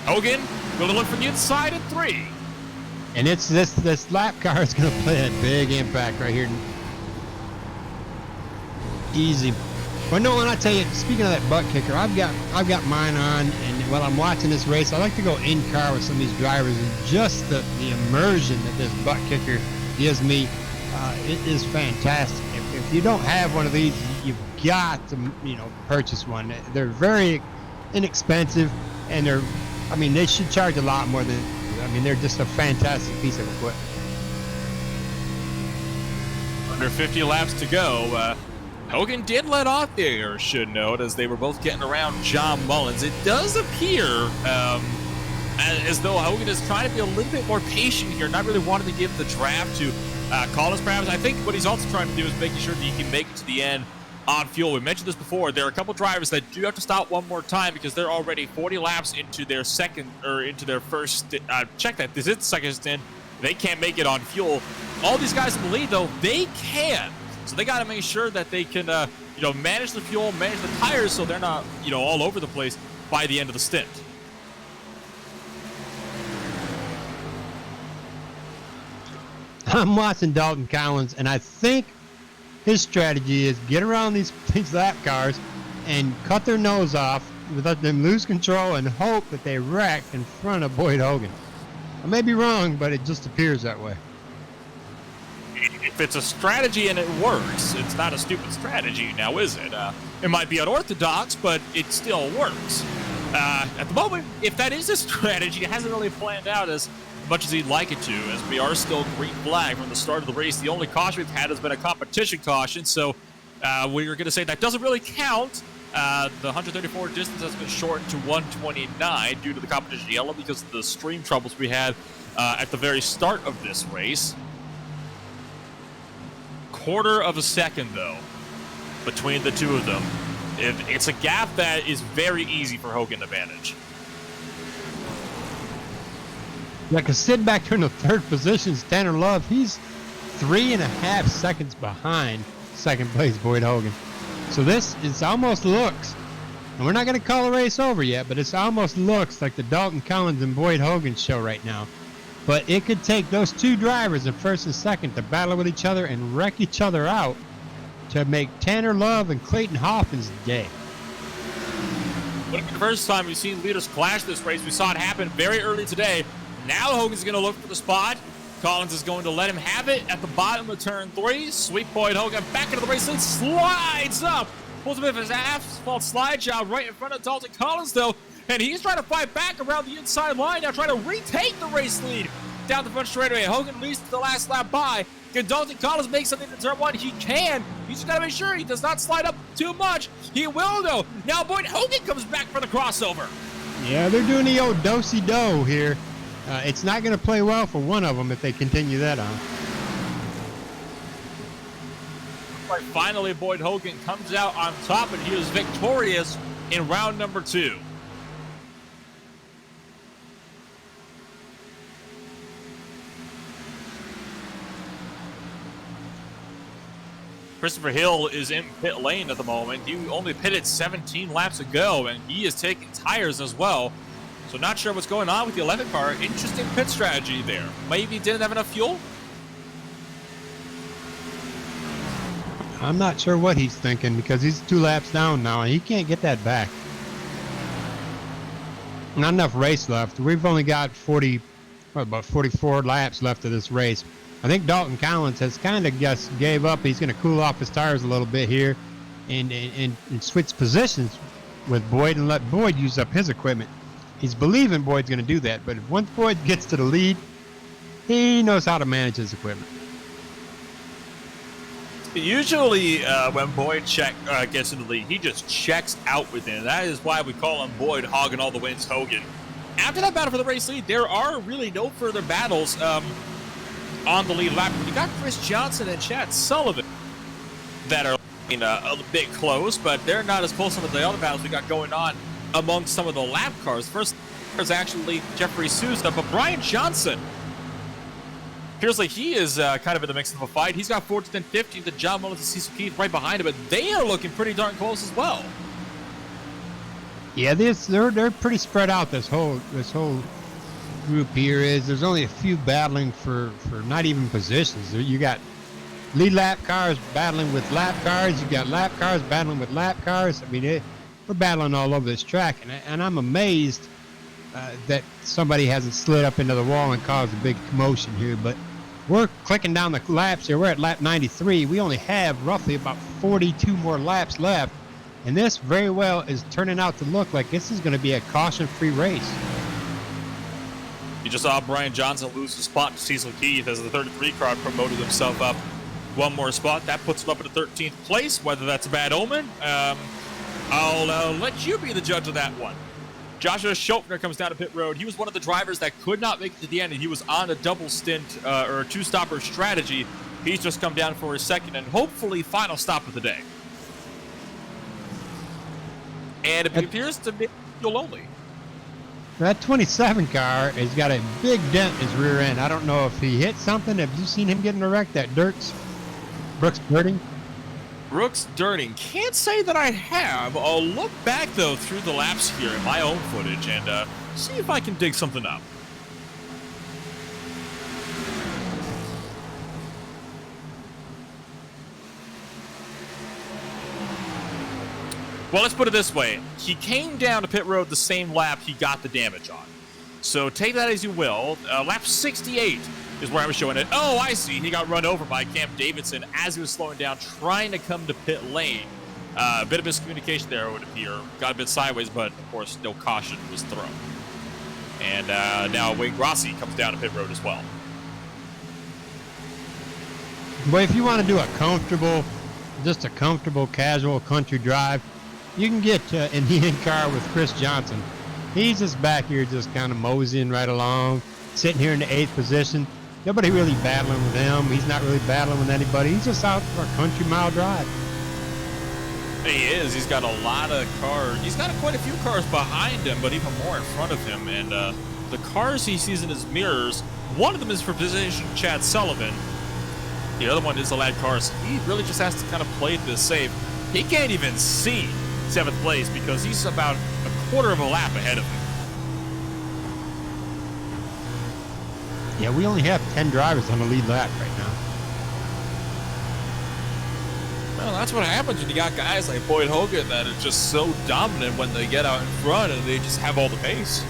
Hogan going to look from the inside at 3. And it's this lap car is going to play a big impact right here. Easy. Well, no, when I tell you, speaking of that ButtKicker, I've got mine on, and while I'm watching this race, I like to go in car with some of these drivers, and just the immersion that this ButtKicker gives me, it is fantastic. If you don't have one of these, you've got to purchase one. They're very inexpensive, and they should charge a lot more than. They're just a fantastic piece of equipment. Under 50 laps to go. Hogan did let off there, should note, as they were both getting around John Mullins. It does appear as though Hogan is trying to be a little bit more patient here, not really wanting to give the draft to Collins perhaps. I think what he's also trying to do is making sure that he can make it to the end on fuel. We mentioned this before. There are a couple drivers that do have to stop one more time because they're already 40 laps into their first check that. This is the second stint. They can't make it on fuel. All these guys in the lead, though, they can. So they got to make sure that they can, manage the fuel, manage the tires, so they're not, all over the place by the end of the stint. I'm watching Dalton Collins, and I think his strategy is get around these lap cars and cut their nose off, let them lose control and hope that they wreck in front of Boyd Hogan. I may be wrong, but it just appears that way. If it's a strategy and it works, it's not a stupid strategy now, is it? It might be unorthodox, but it still works. At the moment, if that is a strategy, it hasn't really planned out as much as he'd like it to, as we are still green flag from the start of the race. The only caution we've had has been a competition caution, so we're going to say that doesn't really count. The 134 distance has been shortened to 129 due to the competition yellow because of the stream troubles we had at the very start of this race. Quarter of a second, though, between the two of them. It's a gap that is very easy for Hogan to manage. Yeah, because sitting back there in the third position is Tanner Love. He's 3.5 seconds behind second place Boyd Hogan. So this is almost looks, and we're not going to call the race over yet, but it almost looks like the Dalton Collins and Boyd Hogan show right now. But it could take those two drivers in first and second to battle with each other and wreck each other out to make Tanner Love and Clayton Hoffman's day. Wouldn't be the first time we've seen leaders clash this race. We saw it happen very early today. Now Hogan's going to look for the spot. Collins is going to let him have it at the bottom of turn 3. Sweet Boyd Hogan back into the race and slides up. Pulls a bit of his asphalt slide job right in front of Dalton Collins, though. And he's trying to fight back around the inside line now, trying to retake the race lead down the front straightaway. Hogan leads to the last lap by. Can Dalton Collins make something to turn 1? He can. He's just got to make sure he does not slide up too much. He will, though. Now Boyd Hogan comes back for the crossover. Yeah, they're doing the old do-si-do here. It's not going to play well for one of them if they continue that on. Right, finally, Boyd Hogan comes out on top, and he is victorious in round number 2. Christopher Hill is in pit lane at the moment. He only pitted 17 laps ago, and he is taking tires as well. So not sure what's going on with the 11 car. Interesting pit strategy there. Maybe didn't have enough fuel? I'm not sure what he's thinking because he's 2 laps down now, and he can't get that back. Not enough race left. We've only got about 44 laps left of this race. I think Dalton Collins has kind of just gave up. He's going to cool off his tires a little bit here and switch positions with Boyd and let Boyd use up his equipment. He's believing Boyd's going to do that, but once Boyd gets to the lead, he knows how to manage his equipment. Usually, when Boyd gets in the lead, he just checks out with it. That is why we call him Boyd hogging all the wins Hogan. After that battle for the race lead, there are really no further battles on the lead lap. You got Chris Johnson and Chad Sullivan that are a bit close, but they're not as close as some of the other battles we got going on among some of the lap cars. First is actually Jeffrey Sousa, but Brian Johnson appears like he is kind of in the mix of a fight. He's got 14th and 15th, and John Mullins and Cecil Keith right behind him, but they are looking pretty darn close as well. Yeah, they're pretty spread out. This whole group here is. There's only a few battling for not even positions. You got lead lap cars battling with lap cars. You got lap cars battling with lap cars. I mean, we're battling all over this track, and I'm amazed that somebody hasn't slid up into the wall and caused a big commotion here. But we're clicking down the laps here. We're at lap 93. We only have roughly about 42 more laps left, and this very well is turning out to look like this is going to be a caution-free race. You just saw Brian Johnson lose his spot to Cecil Keith as the 33 car promoted himself up one more spot. That puts him up at the 13th place. Whether that's a bad omen, I'll let you be the judge of that one. Joshua Schofner comes down to pit road. He was one of the drivers that could not make it to the end, and he was on a double stint or a 2-stopper strategy. He's just come down for his second and hopefully final stop of the day. And it appears to be fuel only. That 27 car has got a big dent in his rear end. I don't know if he hit something. Have you seen him getting a wreck? That Brooks Dirting? Brooks Dirting. Can't say that I have. I'll look back, though, through the laps here in my own footage and see if I can dig something up. Well, let's put it this way. He came down to pit road the same lap he got the damage on. So take that as you will. Lap 68 is where I was showing it. Oh, I see. He got run over by Cam Davidson as he was slowing down, trying to come to pit lane. A bit of miscommunication there, it would appear. Got a bit sideways, but of course, no caution was thrown. And now Wayne Grossi comes down to pit road as well. But if you want to do a comfortable, just a comfortable, casual country drive, you can get in the in-car with Chris Johnson. He's just back here just kind of moseying right along, sitting here in the 8th position. Nobody really battling with him. He's not really battling with anybody. He's just out for a country mile drive. He is. He's got a lot of cars. He's got quite a few cars behind him, but even more in front of him. And the cars he sees in his mirrors, one of them is for physician Chad Sullivan. The other one is the lad car, so he really just has to kind of play this safe. He can't even see 7th place because he's about a quarter of a lap ahead of him. Yeah, we only have 10 drivers on the lead lap right now. Well, that's what happens when you got guys like Boyd Hogan that are just so dominant when they get out in front and they just have all the pace.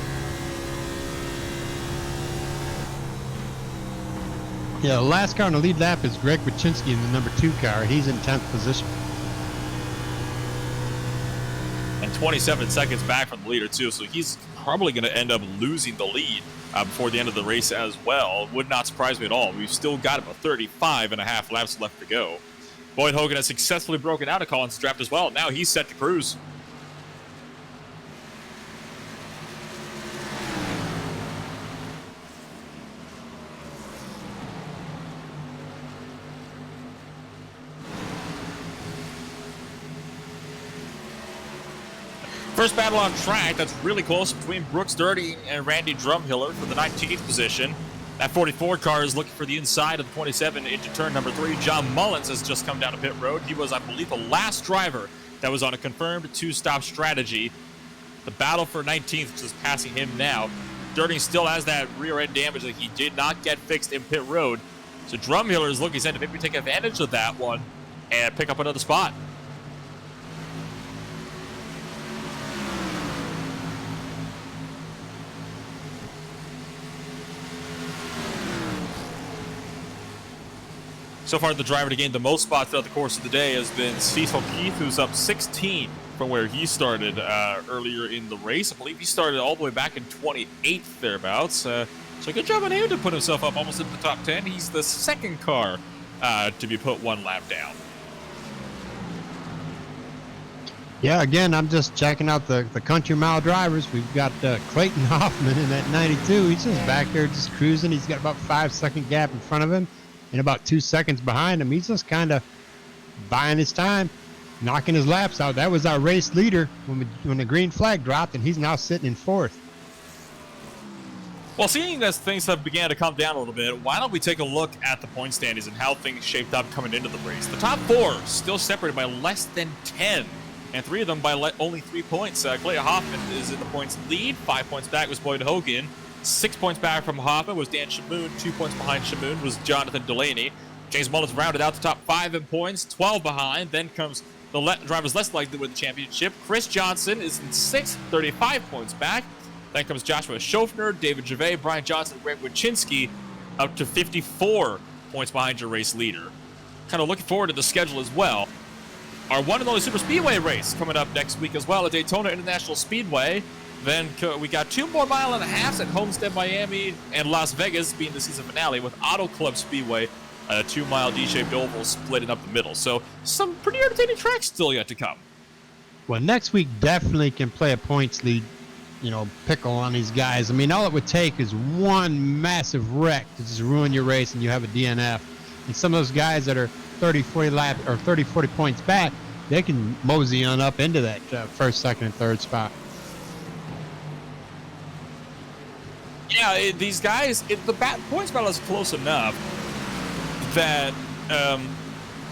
Yeah, the last car on the lead lap is Greg Wyszynski in the number 2 car. He's in 10th position. And 27 seconds back from the leader, too, so he's probably going to end up losing the lead before the end of the race as well. Would not surprise me at all. We've still got about 35 and a half laps left to go. Boyd Hogan has successfully broken out of Collins' draft as well. Now he's set to cruise. First battle on track that's really close between Brooks Dirty and Randy Drumhiller for the 19th position. That 44 car is looking for the inside of the 27 into turn number 3. John Mullins has just come down to pit road. He was, I believe, the last driver that was on a confirmed 2-stop strategy. The battle for 19th is passing him now. Dirty still has that rear end damage that he did not get fixed in pit road. So Drumhiller is looking set to maybe take advantage of that one and pick up another spot. So far, the driver to gain the most spots throughout the course of the day has been Cecil Keith, who's up 16 from where he started earlier in the race. I believe he started all the way back in 28th thereabouts. So good job on him to put himself up almost into the top 10. He's the second car to be put one lap down. Yeah, again, I'm just checking out the country mile drivers. We've got Clayton Hoffman in that 92. He's just back there just cruising. He's got about 5-second gap in front of him and about 2 seconds behind him. He's just kind of buying his time, knocking his laps out. That was our race leader when the green flag dropped, and he's now sitting in 4th. Well, seeing as things have began to calm down a little bit, why don't we take a look at the point standings and how things shaped up coming into the race. The top 4 still separated by less than 10, and 3 of them by only 3 points. Clayton Hoffman is in the points lead. 5 points back was Boyd Hogan. 6 points back from Hoffman was Dan Shamoon. 2 points behind Shamoon was Jonathan Delaney. James Mullins rounded out the top 5 in points, 12 behind. Then comes the drivers less likely to win the championship. Chris Johnson is in 6th, 35 points back. Then comes Joshua Schofner, David Gervais, Brian Johnson, Greg Wyszynski, up to 54 points behind your race leader. Kind of looking forward to the schedule as well. Our one and only Super Speedway race coming up next week as well at Daytona International Speedway. Then we got 2 more mile and a half at Homestead, Miami, and Las Vegas being the season finale with Auto Club Speedway, a 2-mile D-shaped oval splitting up the middle. So some pretty entertaining tracks still yet to come. Well, next week definitely can play a points lead, pickle on these guys. I mean, all it would take is one massive wreck to just ruin your race and you have a DNF. And some of those guys that are 30, 40 laps or 30, 40 points back, they can mosey on up into that first, second, and third spot. Yeah, these guys, the points battle is close enough that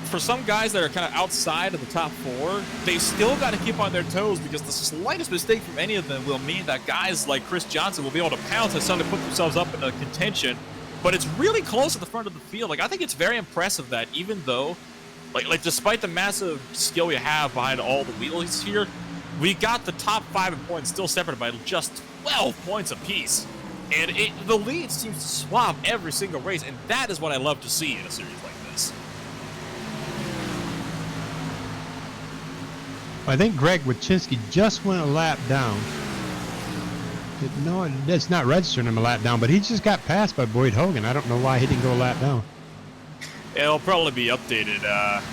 for some guys that are kind of outside of the top 4, they still got to keep on their toes because the slightest mistake from any of them will mean that guys like Chris Johnson will be able to pounce and suddenly put themselves up in a contention. But it's really close at the front of the field. I think it's very impressive that even though Like despite the massive skill we have behind all the wheelies here, we got the top 5 in points still separated by just 12 points apiece. And the lead seems to swap every single race, and that is what I love to see in a series like this. I think Greg Wyszynski just went a lap down. No, it's not registering him a lap down, but he just got passed by Boyd Hogan. I don't know why he didn't go a lap down. It'll probably be updated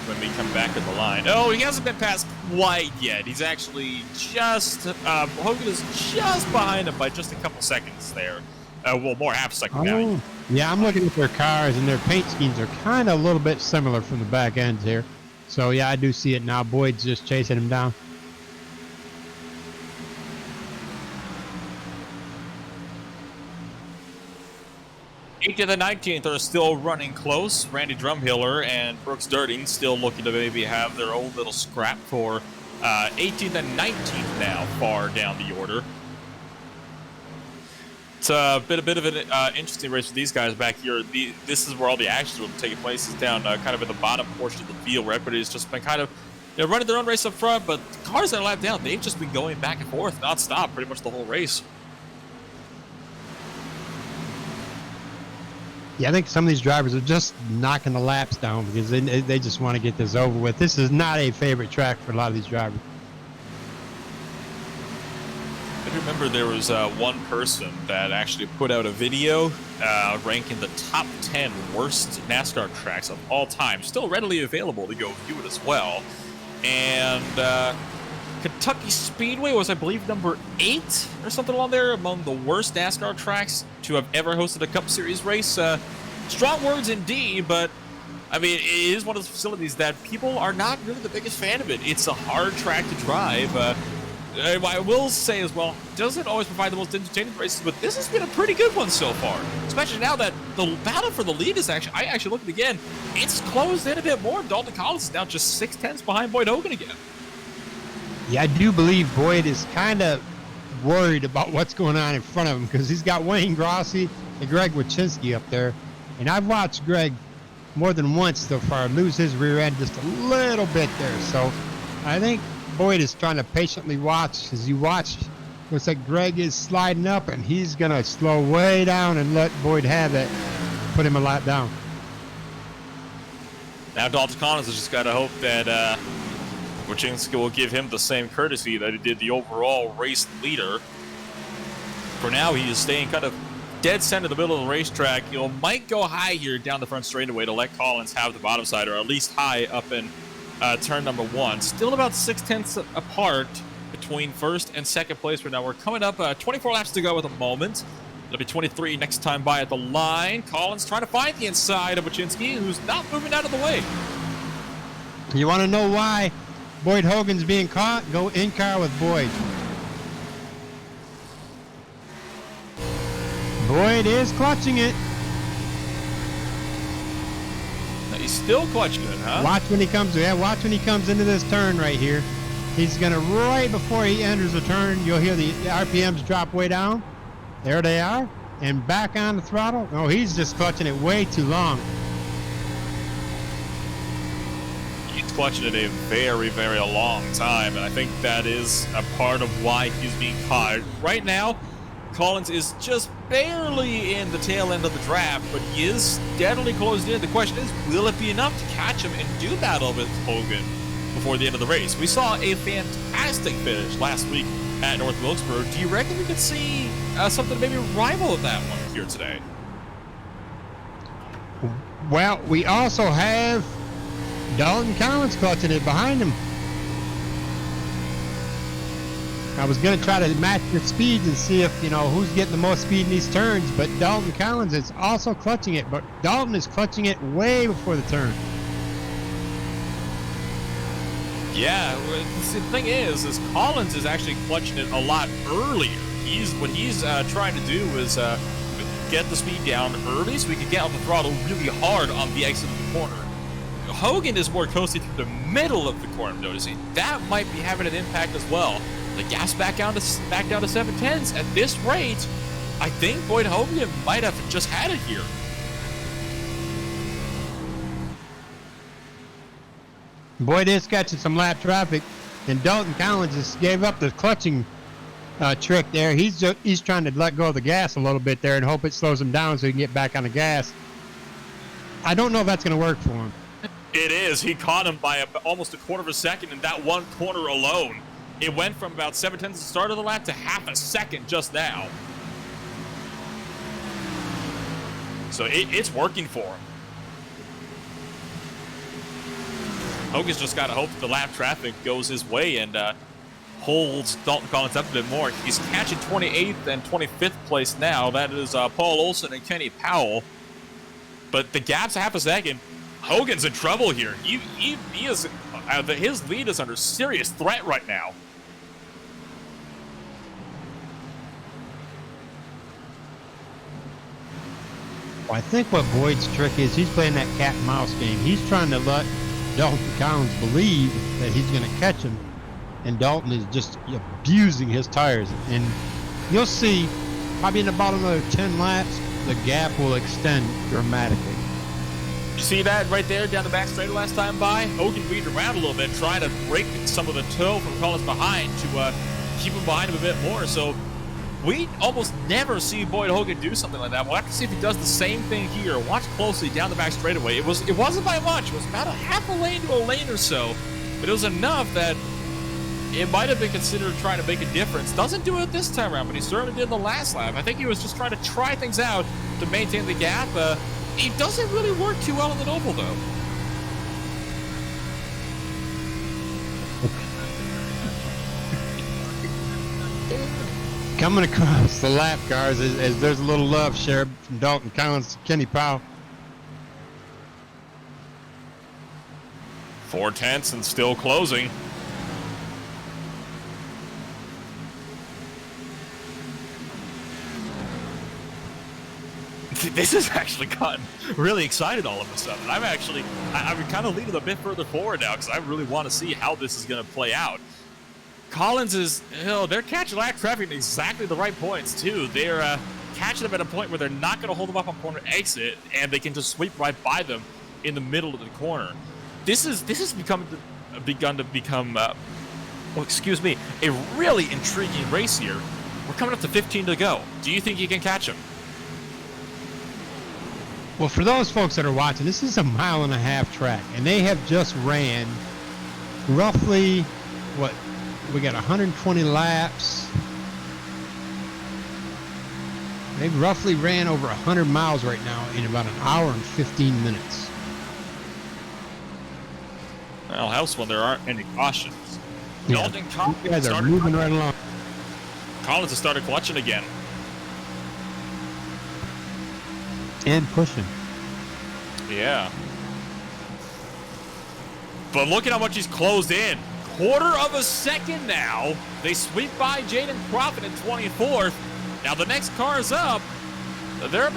when we come back to the line. Oh, he hasn't been passed quite yet. He's actually just... Hogan is just behind him by just a couple seconds there. Well, more half a second now. Yeah, I'm looking at their cars, and their paint schemes are kind of a little bit similar from the back ends here. So, yeah, I do see it now. Boyd's just chasing him down. 18th and 19th are still running close. Randy Drumhiller and Brooks Durding still looking to maybe have their own little scrap for 18th and 19th now, far down the order. It's a bit of an interesting race for these guys back here. This is where all the action will be taking place. Is down kind of in the bottom portion of the field where everybody's just been kind of running their own race up front, but the cars that are lap down, they've just been going back and forth nonstop pretty much the whole race. Yeah, I think some of these drivers are just knocking the laps down because they just want to get this over with. This is not a favorite track for a lot of these drivers. I remember there was one person that actually put out a video ranking the top 10 worst NASCAR tracks of all time. Still readily available to go view it as well. And Kentucky Speedway was, I believe, number 8 or something along there among the worst NASCAR tracks to have ever hosted a Cup Series race. Strong words indeed, but I mean, it is one of those facilities that people are not really the biggest fan of it. It's a hard track to drive. I will say as well, doesn't always provide the most entertaining races, but this has been a pretty good one so far. Especially now that the battle for the lead is actually, I actually looked at it again, it's closed in a bit more. Dalton Collins is now just 6/10 behind Boyd Hogan again. Yeah, I do believe Boyd is kind of worried about what's going on in front of him because he's got Wayne Grossi and Greg Wyszynski up there. And I've watched Greg more than once so far lose his rear end just a little bit there. So I think Boyd is trying to patiently watch. As you watch, looks like Greg is sliding up, and he's going to slow way down and let Boyd have it, put him a lap down. Now Dalton Collins has just got to hope that Wyszynski will give him the same courtesy that he did the overall race leader. For now, he is staying kind of dead center in the middle of the racetrack. He might go high here down the front straightaway to let Collins have the bottom side, or at least high up in turn number 1. Still about 6/10 apart between first and second place right now. We're coming up 24 laps to go at the moment. It'll be 23 next time by at the line. Collins trying to find the inside of Wyszynski, who's not moving out of the way. You want to know why Boyd Hogan's being caught? Go in car with Boyd. Boyd is clutching it. He's still clutching it, huh? Watch when he comes. Yeah, watch when he comes into this turn right here. He's gonna, right before he enters the turn, you'll hear the RPMs drop way down. There they are, and back on the throttle. Oh, he's just clutching it way too long. He's clutching it a very, very long time, and I think that is a part of why he's being caught. Right now, Collins is just barely in the tail end of the draft, but he is steadily closed in. The question is, will it be enough to catch him and do battle with Hogan before the end of the race? We saw a fantastic finish last week at North Wilkesboro. Do you reckon we could see something maybe rival of that one here today? Well, we also have Dalton Collins clutching it behind him. I was going to try to match the speeds and see if, who's getting the most speed in these turns, but Dalton Collins is also clutching it, but Dalton is clutching it way before the turn. Yeah, the thing is Collins is actually clutching it a lot earlier. What he's trying to do is get the speed down early so we can get on the throttle really hard on the exit of the corner. Hogan is more coasting through the middle of the corner, I'm noticing. That might be having an impact as well. The gas back down to 7/10s. At this rate, I think Boyd Hogan might have just had it here. Boyd is catching some lap traffic, and Dalton Collins just gave up the clutching trick there. He's trying to let go of the gas a little bit there and hope it slows him down so he can get back on the gas. I don't know if that's going to work for him. It is. He caught him by almost a quarter of a second in that one corner alone. It went from about 7/10 at the start of the lap to half a second just now. So it's working for him. Hogan's just got to hope that the lap traffic goes his way and holds Dalton Collins up a bit more. He's catching 28th and 25th place now. That is Paul Olson and Kenny Powell. But the gap's a half a second. Hogan's in trouble here. He is his lead is under serious threat right now. Well, I think what Boyd's trick is, he's playing that cat and mouse game. He's trying to let Dalton Collins believe that he's going to catch him, and Dalton is just abusing his tires. And you'll see, probably in about another 10 laps, the gap will extend dramatically. You see that right there down the back straight last time by? Hogan weaved around a little bit, trying to break some of the toe from Collins behind to keep him behind him a bit more. So we almost never see Boyd Hogan do something like that. We'll have to see if he does the same thing here. Watch closely down the back straightaway. It wasn't by much. It was about a half a lane to a lane or so, but it was enough that it might have been considered trying to make a difference. Doesn't do it this time around, but he certainly did the last lap. I think he was just trying to try things out to maintain the gap. It doesn't really work too well in the oval, though. Coming across the lap cars as there's a little love shared from Dalton Collins to Kenny Powell. 4/10 and still closing. This has actually gotten really excited all of a sudden. I'm kind of leaning a bit further forward now because I really want to see how this is going to play out. Collins is, they're catching lap traffic at exactly the right points too. They're catching them at a point where they're not going to hold them up on corner exit, and they can just sweep right by them in the middle of the corner. This has begun to become, a really intriguing race here. We're coming up to 15 to go. Do you think you can catch him? Well, for those folks that are watching, this is a 1.5 mile track, and they have just ran roughly, we got 120 laps. They've roughly ran over 100 miles right now in about 1 hour and 15 minutes. Well, helps when there aren't any cautions. Yeah. Dalton Collins, you guys are moving right along. Collins has started clutching again. And pushing. Yeah. But look at how much he's closed in. Quarter of a second now. They sweep by Jaden Crawford in 24th. Now the next car's up. They're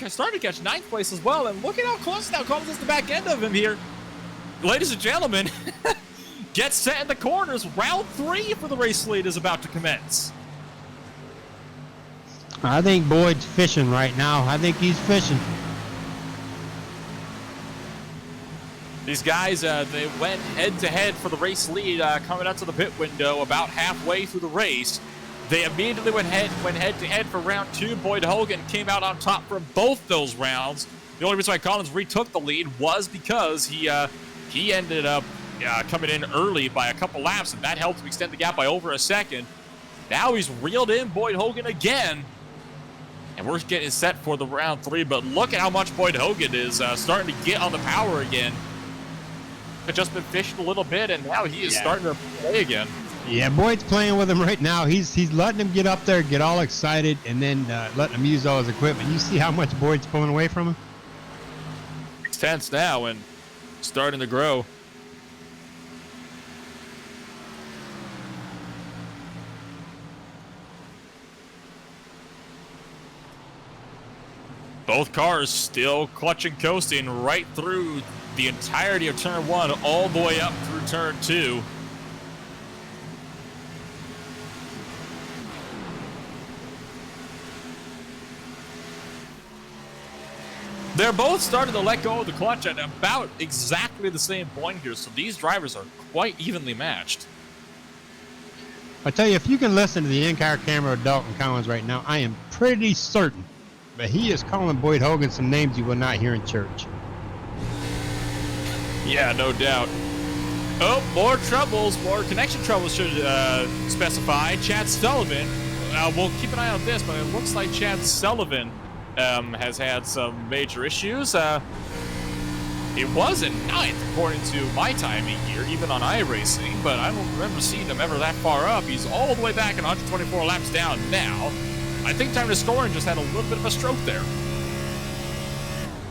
starting to catch 9th place as well. And look at how close now Collins is to the back end of him here. Ladies and gentlemen, get set in the corners. Round 3 for the race lead is about to commence. I think Boyd's fishing right now. I think he's fishing. These guys, they went head-to-head for the race lead coming out to the pit window about halfway through the race. They immediately went head-to-head for round 2. Boyd Hogan came out on top for both those rounds. The only reason why Collins retook the lead was because he ended up coming in early by a couple laps, and that helped him extend the gap by over a second. Now he's reeled in Boyd Hogan again. And we're getting set for the round 3, but look at how much Boyd Hogan is starting to get on the power again. Had just been fishing a little bit, and now he is starting to play again. Yeah, Boyd's playing with him right now. He's letting him get up there, get all excited, and then letting him use all his equipment. You see how much Boyd's pulling away from him? It's tense now and starting to grow. Both cars still clutching, coasting right through the entirety of turn 1, all the way up through turn 2. They're both starting to let go of the clutch at about exactly the same point here, so these drivers are quite evenly matched. I tell you, if you can listen to the in-car camera of Dalton Collins right now, I am pretty certain that he is calling Boyd Hogan some names you will not hear in church. Yeah, no doubt. Oh, more troubles, more connection troubles should specify. Chad Sullivan, we'll keep an eye on this, but it looks like Chad Sullivan has had some major issues. It was in 9th, according to my timing here, even on iRacing, but I don't remember seeing him ever that far up. He's all the way back and 124 laps down now. I think time to scoring just had a little bit of a stroke there.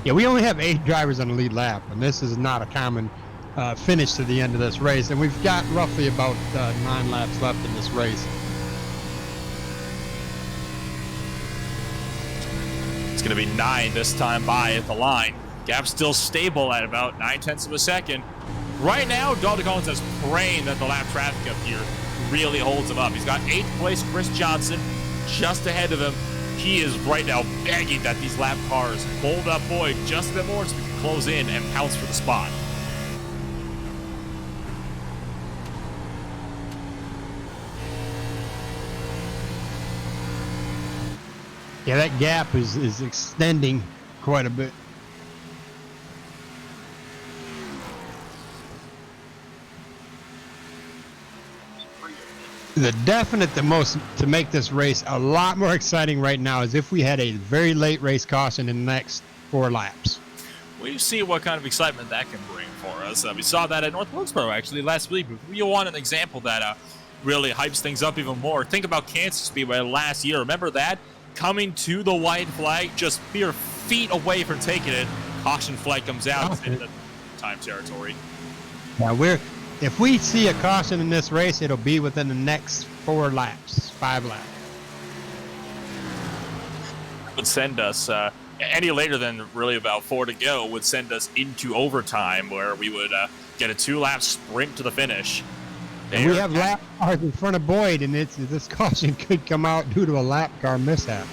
Yeah, we only have 8 drivers on the lead lap, and this is not a common finish to the end of this race, and we've got roughly about 9 laps left in this race. It's going to be 9 this time by at the line. Gap still stable at about 9/10 of a second. Right now, Dalton Collins is praying that the lap traffic up here really holds him up. He's got 8th place Chris Johnson just ahead of him. He is right now begging that these lap cars hold up Boyd just a bit more so we can close in and pounce for the spot. Yeah, that gap is extending quite a bit. The most to make this race a lot more exciting right now is if we had a very late race caution in the next 4 laps. We see what kind of excitement that can bring for us. We saw that at North Wilkesboro actually last week. If you want an example that really hypes things up even more, think about Kansas Speedway last year. Remember that? Coming to the white flag, just mere feet away from taking it. Caution flag comes out into the time territory. Now if we see a caution in this race, it'll be within the next 4 laps, 5 laps. Would send us any later than really about 4 to go would send us into overtime where we would get a 2-lap sprint to the finish. And we have lap cars in front of Boyd, and this caution could come out due to a lap car mishap.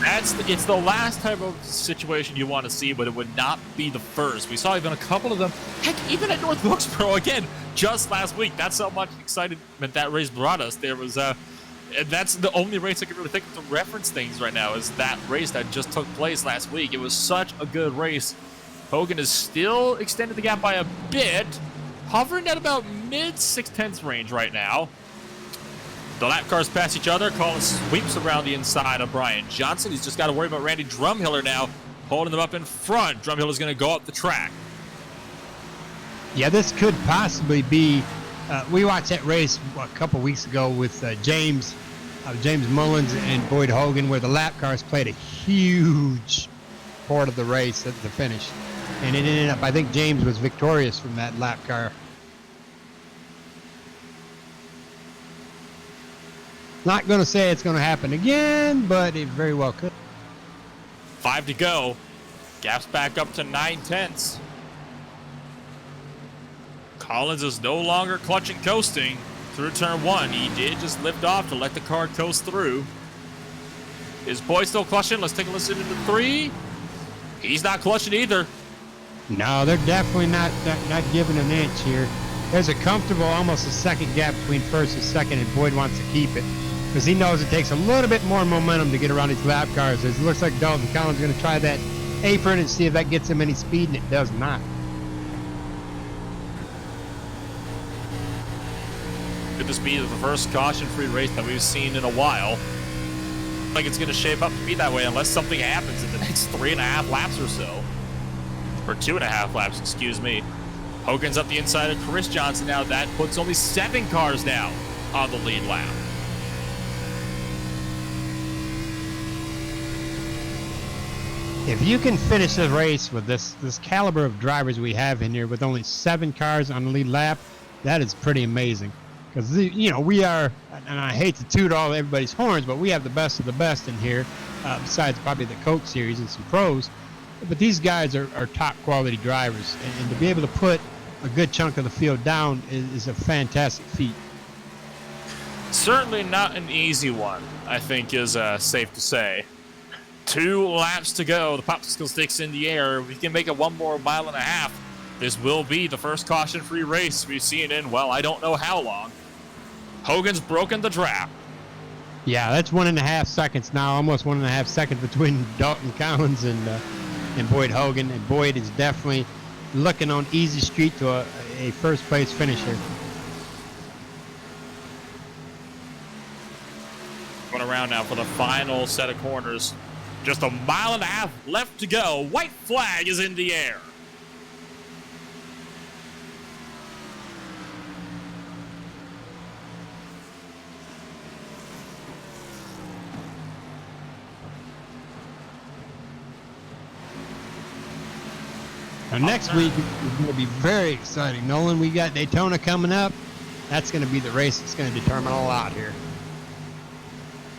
It's the last type of situation you want to see, but it would not be the first. We saw even a couple of them, heck, even at North Wilkesboro again, just last week. That's how much excitement that race brought us. There was that's the only race I can really think of to reference things right now is that race that just took place last week. It was such a good race. Hogan has still extended the gap by a bit, hovering at about mid-6/10 range right now. The lap cars pass each other. Collins sweeps around the inside of Brian Johnson. He's just got to worry about Randy Drumhiller now, holding them up in front. Drumhiller's going to go up the track. Yeah, this could possibly be. We watched that race a couple weeks ago with James Mullins and Boyd Hogan, where the lap cars played a huge part of the race at the finish, and it ended up. I think James was victorious from that lap car. Not going to say it's going to happen again, but it very well could. 5 to go. Gap's back up to 9/10. Collins is no longer clutching coasting through turn 1. He did just lift off to let the car coast through. Is Boyd still clutching? Let's take a listen into 3. He's not clutching either. No, they're definitely not giving an inch here. There's a comfortable, almost a second gap between first and second, and Boyd wants to keep it because he knows it takes a little bit more momentum to get around these lap cars. It looks like Dalton Collins is going to try that apron and see if that gets him any speed, and it does not. Could this be the first caution-free race that we've seen in a while? Like it's going to shape up to be that way unless something happens in the next 3.5 laps or so. Or 2.5 laps, excuse me. Hogan's up the inside of Chris Johnson now. That puts only 7 cars now on the lead lap. If you can finish the race with this caliber of drivers we have in here with only 7 cars on the lead lap, that is pretty amazing. Because, you know, we are, and I hate to toot all everybody's horns, but we have the best of the best in here, besides probably the Coke Series and some pros. But these guys are top quality drivers, and to be able to put a good chunk of the field down is a fantastic feat. Certainly not an easy one, I think is safe to say. 2 laps to go. The popsicle stick's in the air. We can make it 1 more mile and a half. This will be the first caution-free race we've seen in, well, I don't know how long. Hogan's broken the trap. Yeah, that's 1.5 seconds now, almost 1.5 seconds between Dalton Collins and Boyd Hogan. And Boyd is definitely looking on easy street to a first place finisher. Going around now for the final set of corners. Just 1.5 miles left to go. White flag is in the air. Now, next week is going to be very exciting. Nolan, we got Daytona coming up. That's going to be the race that's going to determine a lot here.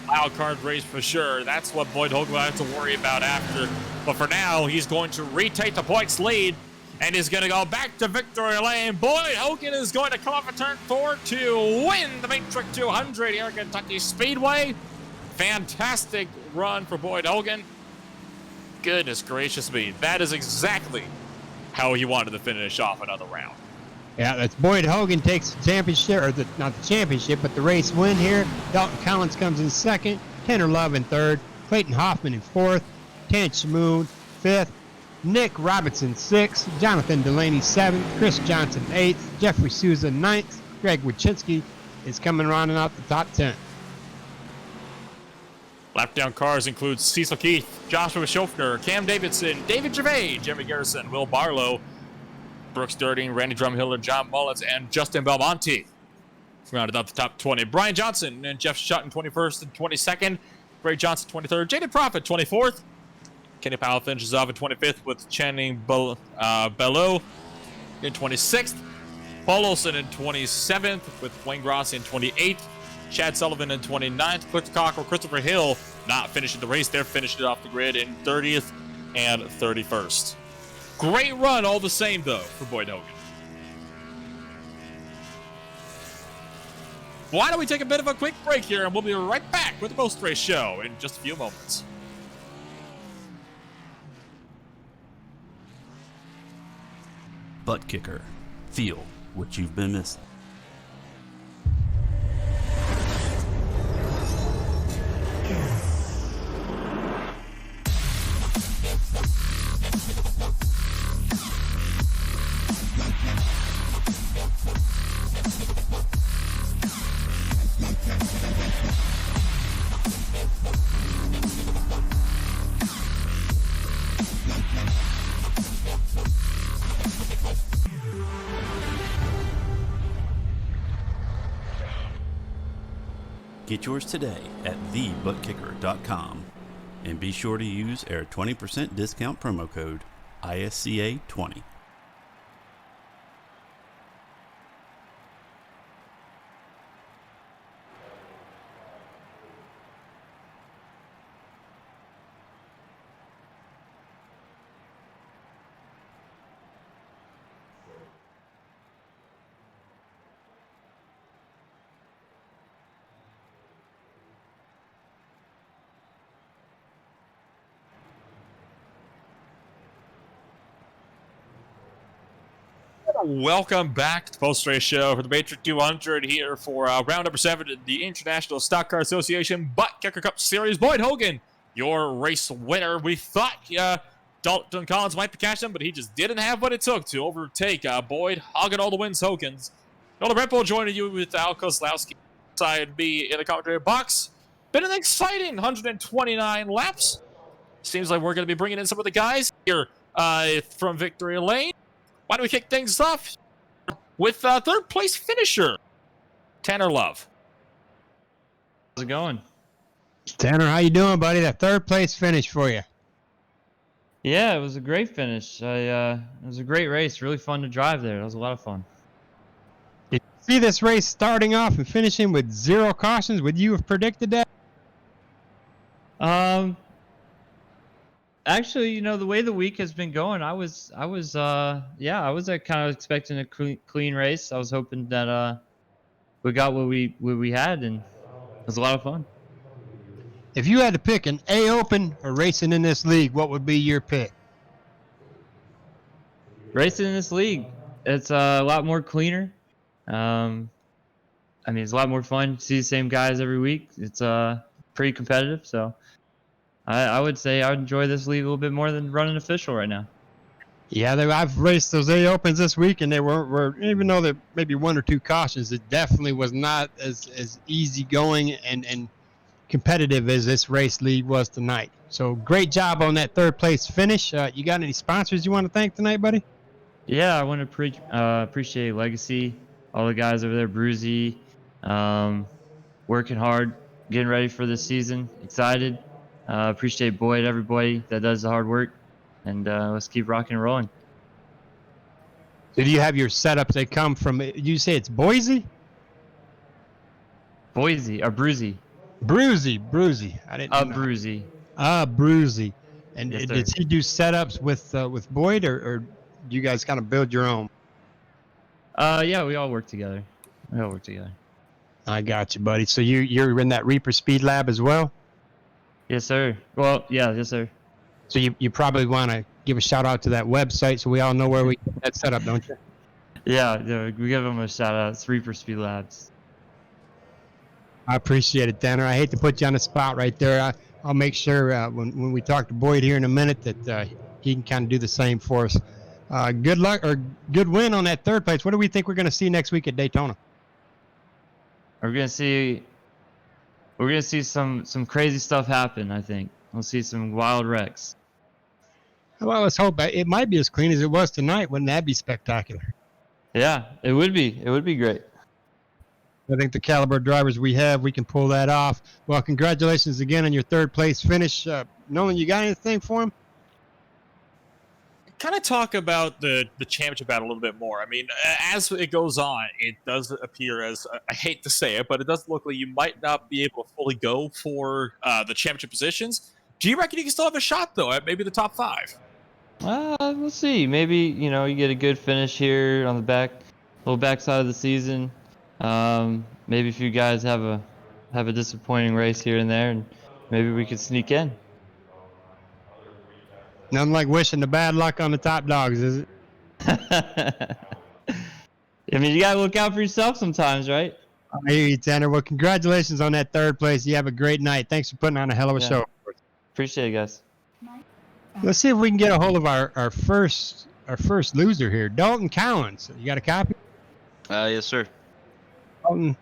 Wild card race for sure. That's what Boyd Hogan will have to worry about after. But for now, he's going to retake the points lead and he's going to go back to victory lane. Boyd Hogan is going to come off a turn 4 to win the Matric 200 here at Kentucky Speedway. Fantastic run for Boyd Hogan. Goodness gracious me. That is exactly how he wanted to finish off another round. Yeah, that's Boyd Hogan takes the championship, or not the championship, but the race win here. Dalton Collins comes in second, Tanner Love in third, Clayton Hoffman in fourth, Terrence Shamoon fifth, Nick Robinson sixth, Jonathan Delaney seventh, Chris Johnson eighth, Jeffrey Souza ninth, Greg Wachinski is coming rounding out the top 10. Lap down cars include Cecil Keith, Joshua Schofner, Cam Davidson, David Gervais, Jeremy Garrison, Will Barlow, Brooks Durding, Randy Drumhiller, John Mullins, and Justin Belmonte. Rounded out the top 20. Brian Johnson and Jeff Sutton 21st and 22nd. Ray Johnson 23rd. Jaden Profit 24th. Kenny Powell finishes off at 25th with Channing Bello in 26th. Paul Olson in 27th with Wayne Grossi in 28th. Chad Sullivan in 29th. Cliff Cocker, Christopher Hill not finishing the race. They're finishing it off the grid in 30th and 31st. Great run all the same, though, for Boyd Hogan. Why don't we take a bit of a quick break here, and we'll be right back with the post-race show in just a few moments. ButtKicker. Feel what you've been missing. Get yours today at TheButtKicker.com and be sure to use our 20% discount promo code ISCA20. Welcome back to the post-race show for the Matric 200 here for round number 7 in the International Stock Car Association ButtKicker Cup Series. Boyd Hogan, your race winner. We thought Dalton Collins might be catching him, but he just didn't have what it took to overtake Boyd. Hogging all the wins, Hogan's. Nolan Red Bull joining you with Al Kozlowski side B in the commentary box. Been an exciting 129 laps. Seems like we're going to be bringing in some of the guys here from Victory Lane. Why don't we kick things off with third place finisher, Tanner Love. How's it going? Tanner, how you doing, buddy? That third place finish for you. Yeah, it was a great finish. It was a great race. Really fun to drive there. It was a lot of fun. Did you see this race starting off and finishing with 0 cautions? Would you have predicted that? Actually, you know, the way the week has been going, I was kind of expecting a clean race. I was hoping that we got what we had, and it was a lot of fun. If you had to pick an A Open or racing in this league, what would be your pick? Racing in this league, it's a lot more cleaner. I mean, it's a lot more fun to see the same guys every week. It's pretty competitive, so I would say I would enjoy this league a little bit more than running official right now. Yeah, I've raced those A Opens this week, and they were even though there maybe one or two cautions, it definitely was not as easy going and competitive as this race league was tonight. So great job on that third place finish. You got any sponsors you want to thank tonight, buddy? Yeah, I want to appreciate Legacy, all the guys over there, Bruzy, working hard, getting ready for this season. Excited. Appreciate Boyd, everybody that does the hard work, and let's keep rocking and rolling. So do you have your setups? They come from, you say it's Boise? Boise or Bruzy? Bruzy. I didn't know. Bruzy. Bruzy. And Yes, sir. did he do setups with Boyd, or do you guys kind of build your own? Yeah, we all work together. I got you, buddy. So you're in that Reaper Speed Lab as well? Yes, sir. Well, yeah, yes, sir. So you probably want to give a shout out to that website so we all know where we get that set up, don't you? Yeah, we give them a shout out. It's Reaper Speed Labs. I appreciate it, Tanner. I hate to put you on the spot right there. I'll make sure when we talk to Boyd here in a minute that he can kind of do the same for us. Good luck or good win on that third place. What do we think we're going to see next week at Daytona? We're gonna see some crazy stuff happen. I think we'll see some wild wrecks. Well, let's hope it might be as clean as it was tonight. Wouldn't that be spectacular? Yeah, it would be. It would be great. I think the caliber of drivers we have, we can pull that off. Well, congratulations again on your third place finish. Nolan, you got anything for him? Kind of talk about the championship battle a little bit more. I mean, as it goes on, it does appear as, I hate to say it, but it does look like you might not be able to fully go for the championship positions. Do you reckon you can still have a shot, though, at maybe the top 5? We'll see. Maybe, you get a good finish here on the little backside of the season. Maybe if you guys have a disappointing race here and there, and maybe we could sneak in. Nothing like wishing the bad luck on the top dogs, is it? I mean, you gotta look out for yourself sometimes, right? I hear you, Tanner. Well, congratulations on that third place. You have a great night. Thanks for putting on a hell of a show. Appreciate it, guys. Let's see if we can get a hold of our first loser here, Dalton Collins. You got a copy? Yes, sir. Dalton,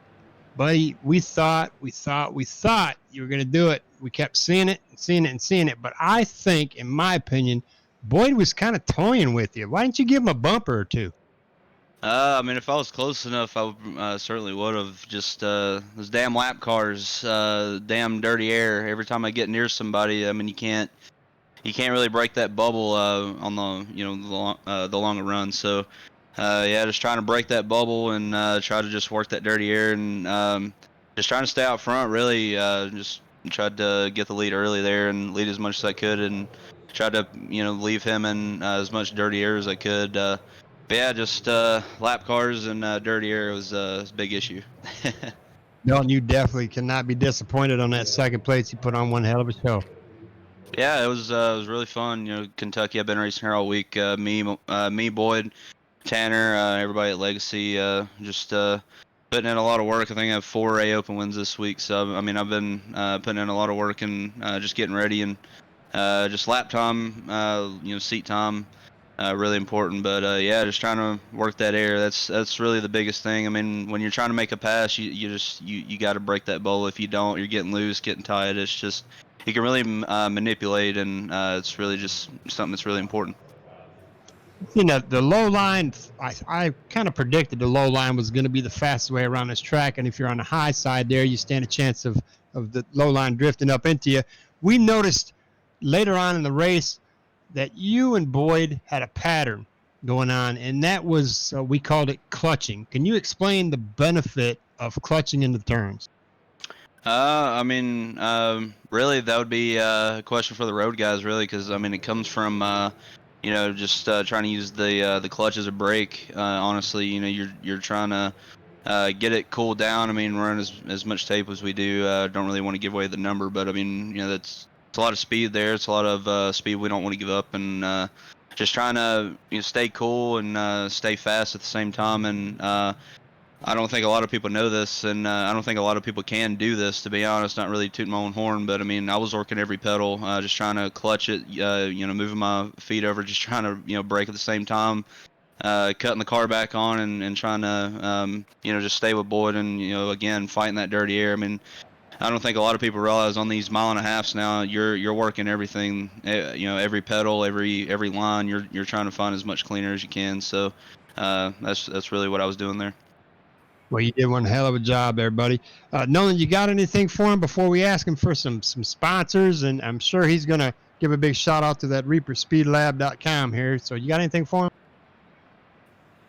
buddy, we thought you were going to do it. We kept seeing it, but I think, in my opinion, Boyd was kind of toying with you. Why didn't you give him a bumper or two? I mean, if I was close enough, I certainly would have. Just those damn lap cars, damn dirty air. Every time I get near somebody, I mean, you can't really break that bubble on the longer run. So, yeah, just trying to break that bubble and try to just work that dirty air and just trying to stay out front. Really, just tried to get the lead early there and lead as much as I could and tried to leave him in as much dirty air as I could. But yeah, just lap cars and dirty air was a big issue. Dalton, you definitely cannot be disappointed on that second place. You put on one hell of a show. Yeah, it was really fun. Kentucky, I've been racing here all week. Me, Boyd, Tanner, everybody at Legacy, just putting in a lot of work. I think I have 4 A Open wins this week. So, I mean, I've been putting in a lot of work and just getting ready and just lap time, seat time. Really important, but yeah, just trying to work that air. That's really the biggest thing. I mean, when you're trying to make a pass, you got to break that bubble. If you don't, you're getting loose, getting tight. It's just you can really manipulate, and it's really just something that's really important. The low line, I kind of predicted the low line was going to be the fastest way around this track, and if you're on the high side there, you stand a chance of the low line drifting up into you. We noticed later on in the race that you and Boyd had a pattern going on, and that was, we called it clutching. Can you explain the benefit of clutching in the turns? I mean, really, that would be a question for the road guys, really, because, I mean, it comes from, just trying to use the clutch as a brake. Honestly, you're trying to get it cooled down. I mean, run as much tape as we do. Don't really want to give away the number, but I mean, it's a lot of speed there. It's a lot of speed we don't want to give up, and just trying to stay cool and stay fast at the same time. And I don't think a lot of people know this, and I don't think a lot of people can do this, to be honest. Not really tooting my own horn, but I mean, I was working every pedal, just trying to clutch it, moving my feet over, just trying to, brake at the same time, cutting the car back on, and trying to, just stay with Boyd and, again, fighting that dirty air. I mean, I don't think a lot of people realize on these 1.5 miles now, you're working everything, every pedal, every line, you're trying to find as much cleaner as you can. So that's really what I was doing there. Well, you did one hell of a job there, buddy. Nolan, you got anything for him before we ask him for some sponsors? And I'm sure he's going to give a big shout out to that ReaperSpeedLab.com here. So you got anything for him?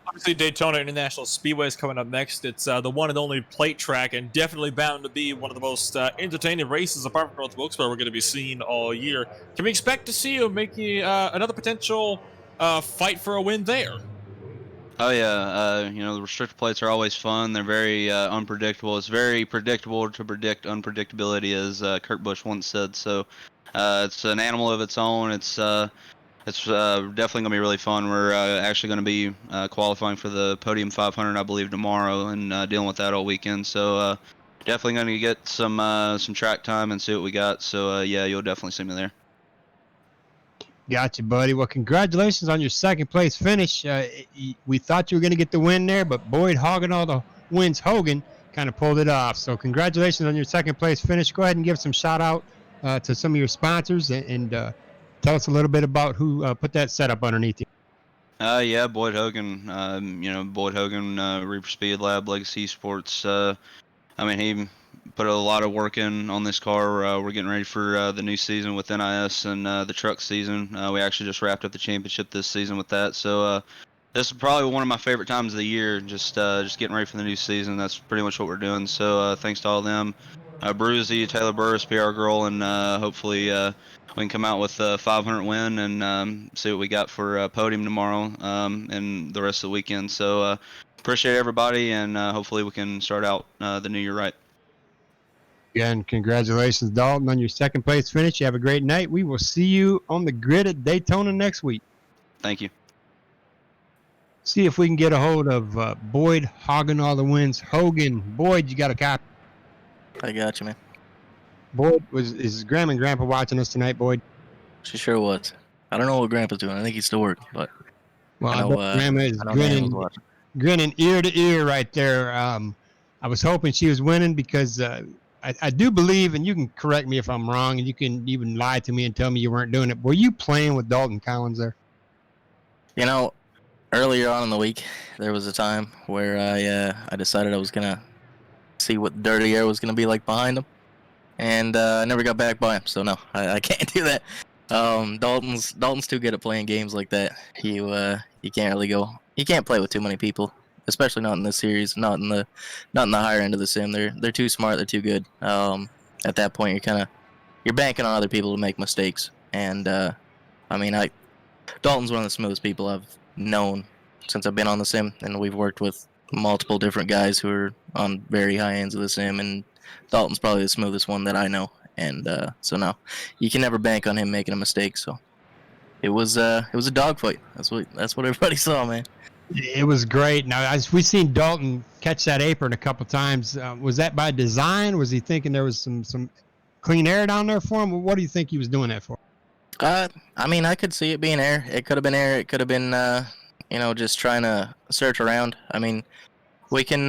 Obviously, Daytona International Speedway is coming up next. It's the one and only plate track, and definitely bound to be one of the most entertaining races apart from North Wilkesboro we're going to be seeing all year. Can we expect to see you making another potential fight for a win there? Oh yeah, the restrictor plates are always fun. They're very unpredictable. It's very predictable to predict unpredictability, as Kurt Busch once said. So it's an animal of its own. It's definitely gonna be really fun. We're actually gonna be qualifying for the Podium 500, I believe, tomorrow, and dealing with that all weekend. So definitely gonna get some track time and see what we got. So yeah, you'll definitely see me there. Gotcha, buddy. Well, congratulations on your second place finish. We thought you were going to get the win there, but Boyd hogging all the wins, Hogan kind of pulled it off. So congratulations on your second place finish. Go ahead and give some shout out to some of your sponsors and tell us a little bit about who put that setup underneath you. Yeah, Boyd Hogan. Boyd Hogan, Reaper Speed Lab, Legacy Sports. I mean, he put a lot of work in on this car. We're getting ready for the new season with NIS and the truck season. We actually just wrapped up the championship this season with that. So this is probably one of my favorite times of the year. Just getting ready for the new season. That's pretty much what we're doing. So thanks to all of them, Bruzy, Taylor Burris, PR Girl, and hopefully we can come out with a 500 win and see what we got for podium tomorrow and the rest of the weekend. So appreciate everybody, and hopefully we can start out the new year right. Again, congratulations, Dalton, on your second place finish. You have a great night. We will see you on the grid at Daytona next week. Thank you. See if we can get a hold of Boyd hogging all the wins. Hogan, Boyd, you got a copy? I got you, man. Boyd, is Grandma and Grandpa watching us tonight, Boyd? She sure was. I don't know what Grandpa's doing. I think he's still working, but Well, I know, Grandma is grinning ear to ear right there. I was hoping she was winning because I do believe, and you can correct me if I'm wrong, and you can even lie to me and tell me you weren't doing it. Were you playing with Dalton Collins there? Earlier on in the week, there was a time where I decided I was gonna see what dirty air was gonna be like behind him, and I never got back by him. So no, I can't do that. Dalton's too good at playing games like that. You can't really go. You can't play with too many people, especially not in this series, not in the higher end of the sim. They're too smart. They're too good. At that point, you're banking on other people to make mistakes. And Dalton's one of the smoothest people I've known since I've been on the sim, and we've worked with multiple different guys who are on very high ends of the sim, and Dalton's probably the smoothest one that I know. And so no, you can never bank on him making a mistake. So it was a dogfight. That's what everybody saw, man. It was great. Now, we've seen Dalton catch that apron a couple times. Was that by design? Was he thinking there was some clean air down there for him? What do you think he was doing that for? I could see it being air. It could have been air. It could have been, just trying to search around. I mean, we can,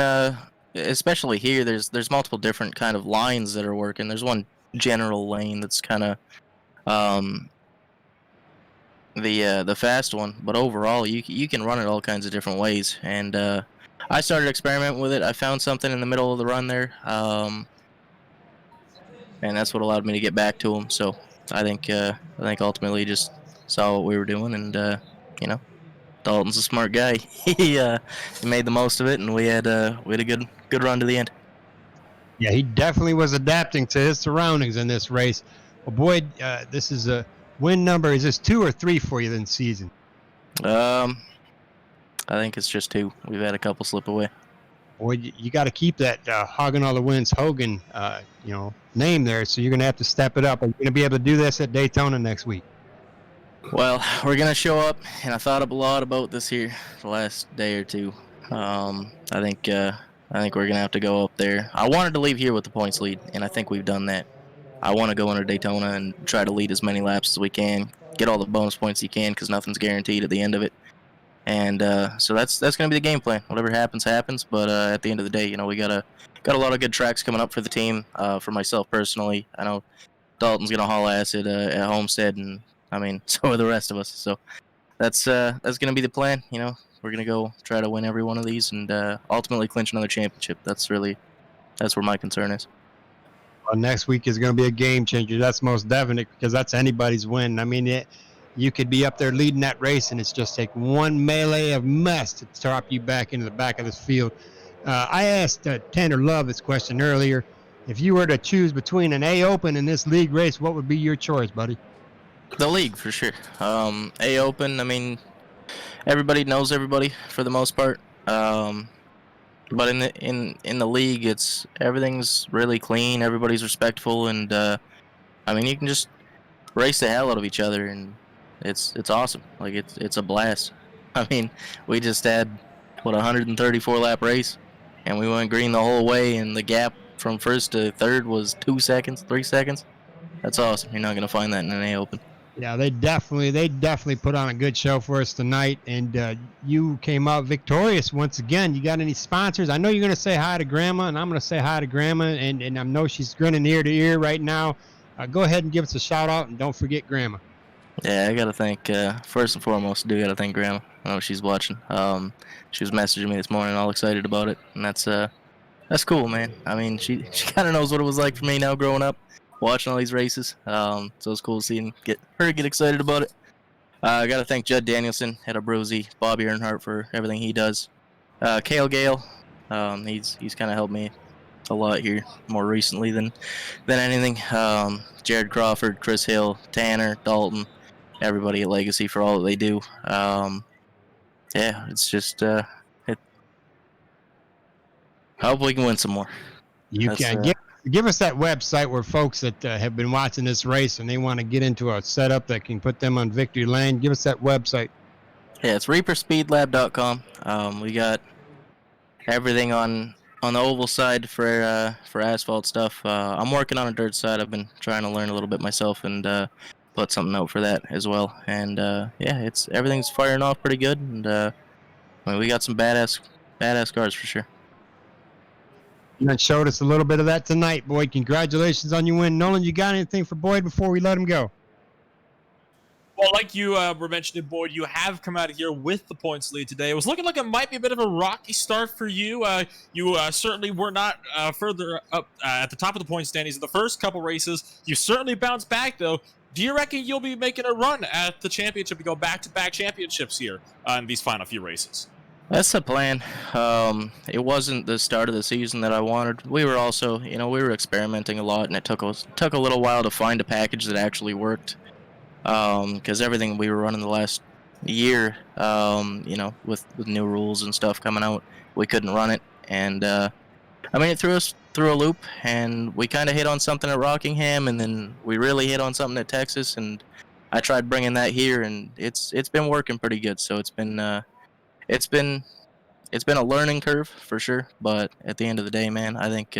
especially here, there's multiple different kind of lines that are working. There's one general lane that's kind of, the fast one, but overall you can run it all kinds of different ways. And I started experimenting with it. I found something in the middle of the run there, and that's what allowed me to get back to him. So I think ultimately just saw what we were doing, and Dalton's a smart guy. He made the most of it, and we had a good run to the end. Yeah, he definitely was adapting to his surroundings in this race. Well, Boyd, this is a win number. Is this 2 or 3 for you this season? I think it's just 2. We've had a couple slip away. boy, you got to keep that hogging all the wins Hogan, name there. So you're going to have to step it up. Are you going to be able to do this at Daytona next week? Well, we're gonna show up, and I thought a lot about this here the last day or two. I think we're gonna have to go up there. I wanted to leave here with the points lead, and I think we've done that. I want to go into Daytona and try to lead as many laps as we can, get all the bonus points you can, because nothing's guaranteed at the end of it. And so that's gonna be the game plan. Whatever happens, happens. But at the end of the day, we got a lot of good tracks coming up for the team. For myself personally, I know Dalton's gonna haul ass at Homestead, and I mean so are the rest of us. So that's gonna be the plan. We're gonna go try to win every one of these and ultimately clinch another championship. That's where my concern is. Well, next week is going to be a game changer. That's most definite because that's anybody's win. I mean, you could be up there leading that race, and it's just take one melee of mess to drop you back into the back of this field. I asked Tanner Love this question earlier. If you were to choose between an A Open and this league race, what would be your choice, buddy? The league for sure. A Open. I mean, everybody knows everybody for the most part. But in the league, everything's really clean. Everybody's respectful, and I mean, you can just race the hell out of each other, and it's awesome. Like it's a blast. I mean, we just had 134 lap race, and we went green the whole way, and the gap from first to third was 2 seconds, 3 seconds. That's awesome. You're not gonna find that in an A Open. Yeah, they definitely put on a good show for us tonight, and you came out victorious once again. You got any sponsors? I know you're going to say hi to Grandma, and I'm going to say hi to Grandma, and I know she's grinning ear to ear right now. Go ahead and give us a shout out, and don't forget Grandma. Yeah, I got to thank, first and foremost, I do got to thank Grandma. I know she's watching. She was messaging me this morning all excited about it, and that's cool, man. I mean, she kind of knows what it was like for me now growing up, watching all these races. So it's cool seeing her get excited about it. I got to thank Judd Danielson, head of Bruzy, Bobby Earnhardt for everything he does. Cale Gale, he's kind of helped me a lot here more recently than anything. Jared Crawford, Chris Hill, Tanner, Dalton, everybody at Legacy for all that they do. Yeah, it's just I hope we can win some more. You can give us that website where folks that have been watching this race and they want to get into a setup that can put them on victory lane. Give us that website. Yeah, it's reaperspeedlab.com. We got everything on the oval side for asphalt stuff. I'm working on a dirt side. I've been trying to learn a little bit myself and put something out for that as well. And yeah, everything's firing off pretty good. And I mean, we got some badass cars for sure. You showed us a little bit of that tonight, Boyd. Congratulations on your win. Nolan, you got anything for Boyd before we let him go? Well, like you were mentioning, Boyd, you have come out of here with the points lead today. It was looking like it might be a bit of a rocky start for you. You certainly were not further up at the top of the point standings in the first couple races. You certainly bounced back, though. Do you reckon you'll be making a run at the championship to go back-to-back championships here in these final few races? That's the plan. It wasn't the start of the season that I wanted. We were also, we were experimenting a lot, and it took a little while to find a package that actually worked. Because everything we were running the last year, with new rules and stuff coming out, we couldn't run it. And I mean, it threw us through a loop, and we kind of hit on something at Rockingham, and then we really hit on something at Texas, and I tried bringing that here, and it's been working pretty good. So it's been a learning curve for sure, but at the end of the day, man, I think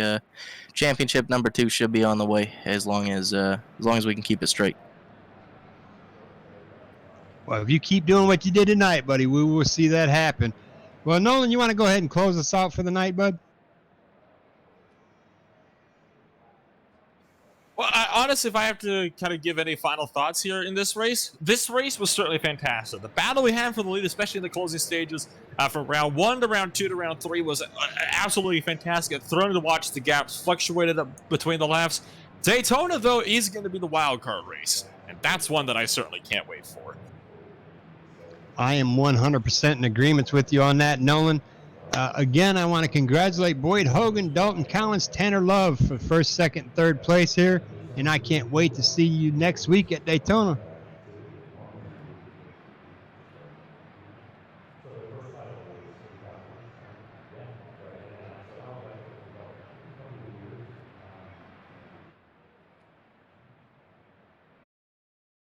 championship number 2 should be on the way as long as we can keep it straight. Well, if you keep doing what you did tonight, buddy, we will see that happen. Well, Nolan, you want to go ahead and close us out for the night, bud? Well, honestly, if I have to kind of give any final thoughts here in this race was certainly fantastic. The battle we had for the lead, especially in the closing stages, from round 1 to round 2 to round 3, was absolutely fantastic. Thrilling to watch the gaps fluctuated up between the laps. Daytona, though, is going to be the wild card race, and that's one that I certainly can't wait for. I am 100% in agreement with you on that, Nolan. Again, I want to congratulate Boyd Hogan, Dalton Collins, Tanner Love for first, second, third place here, and I can't wait to see you next week at Daytona.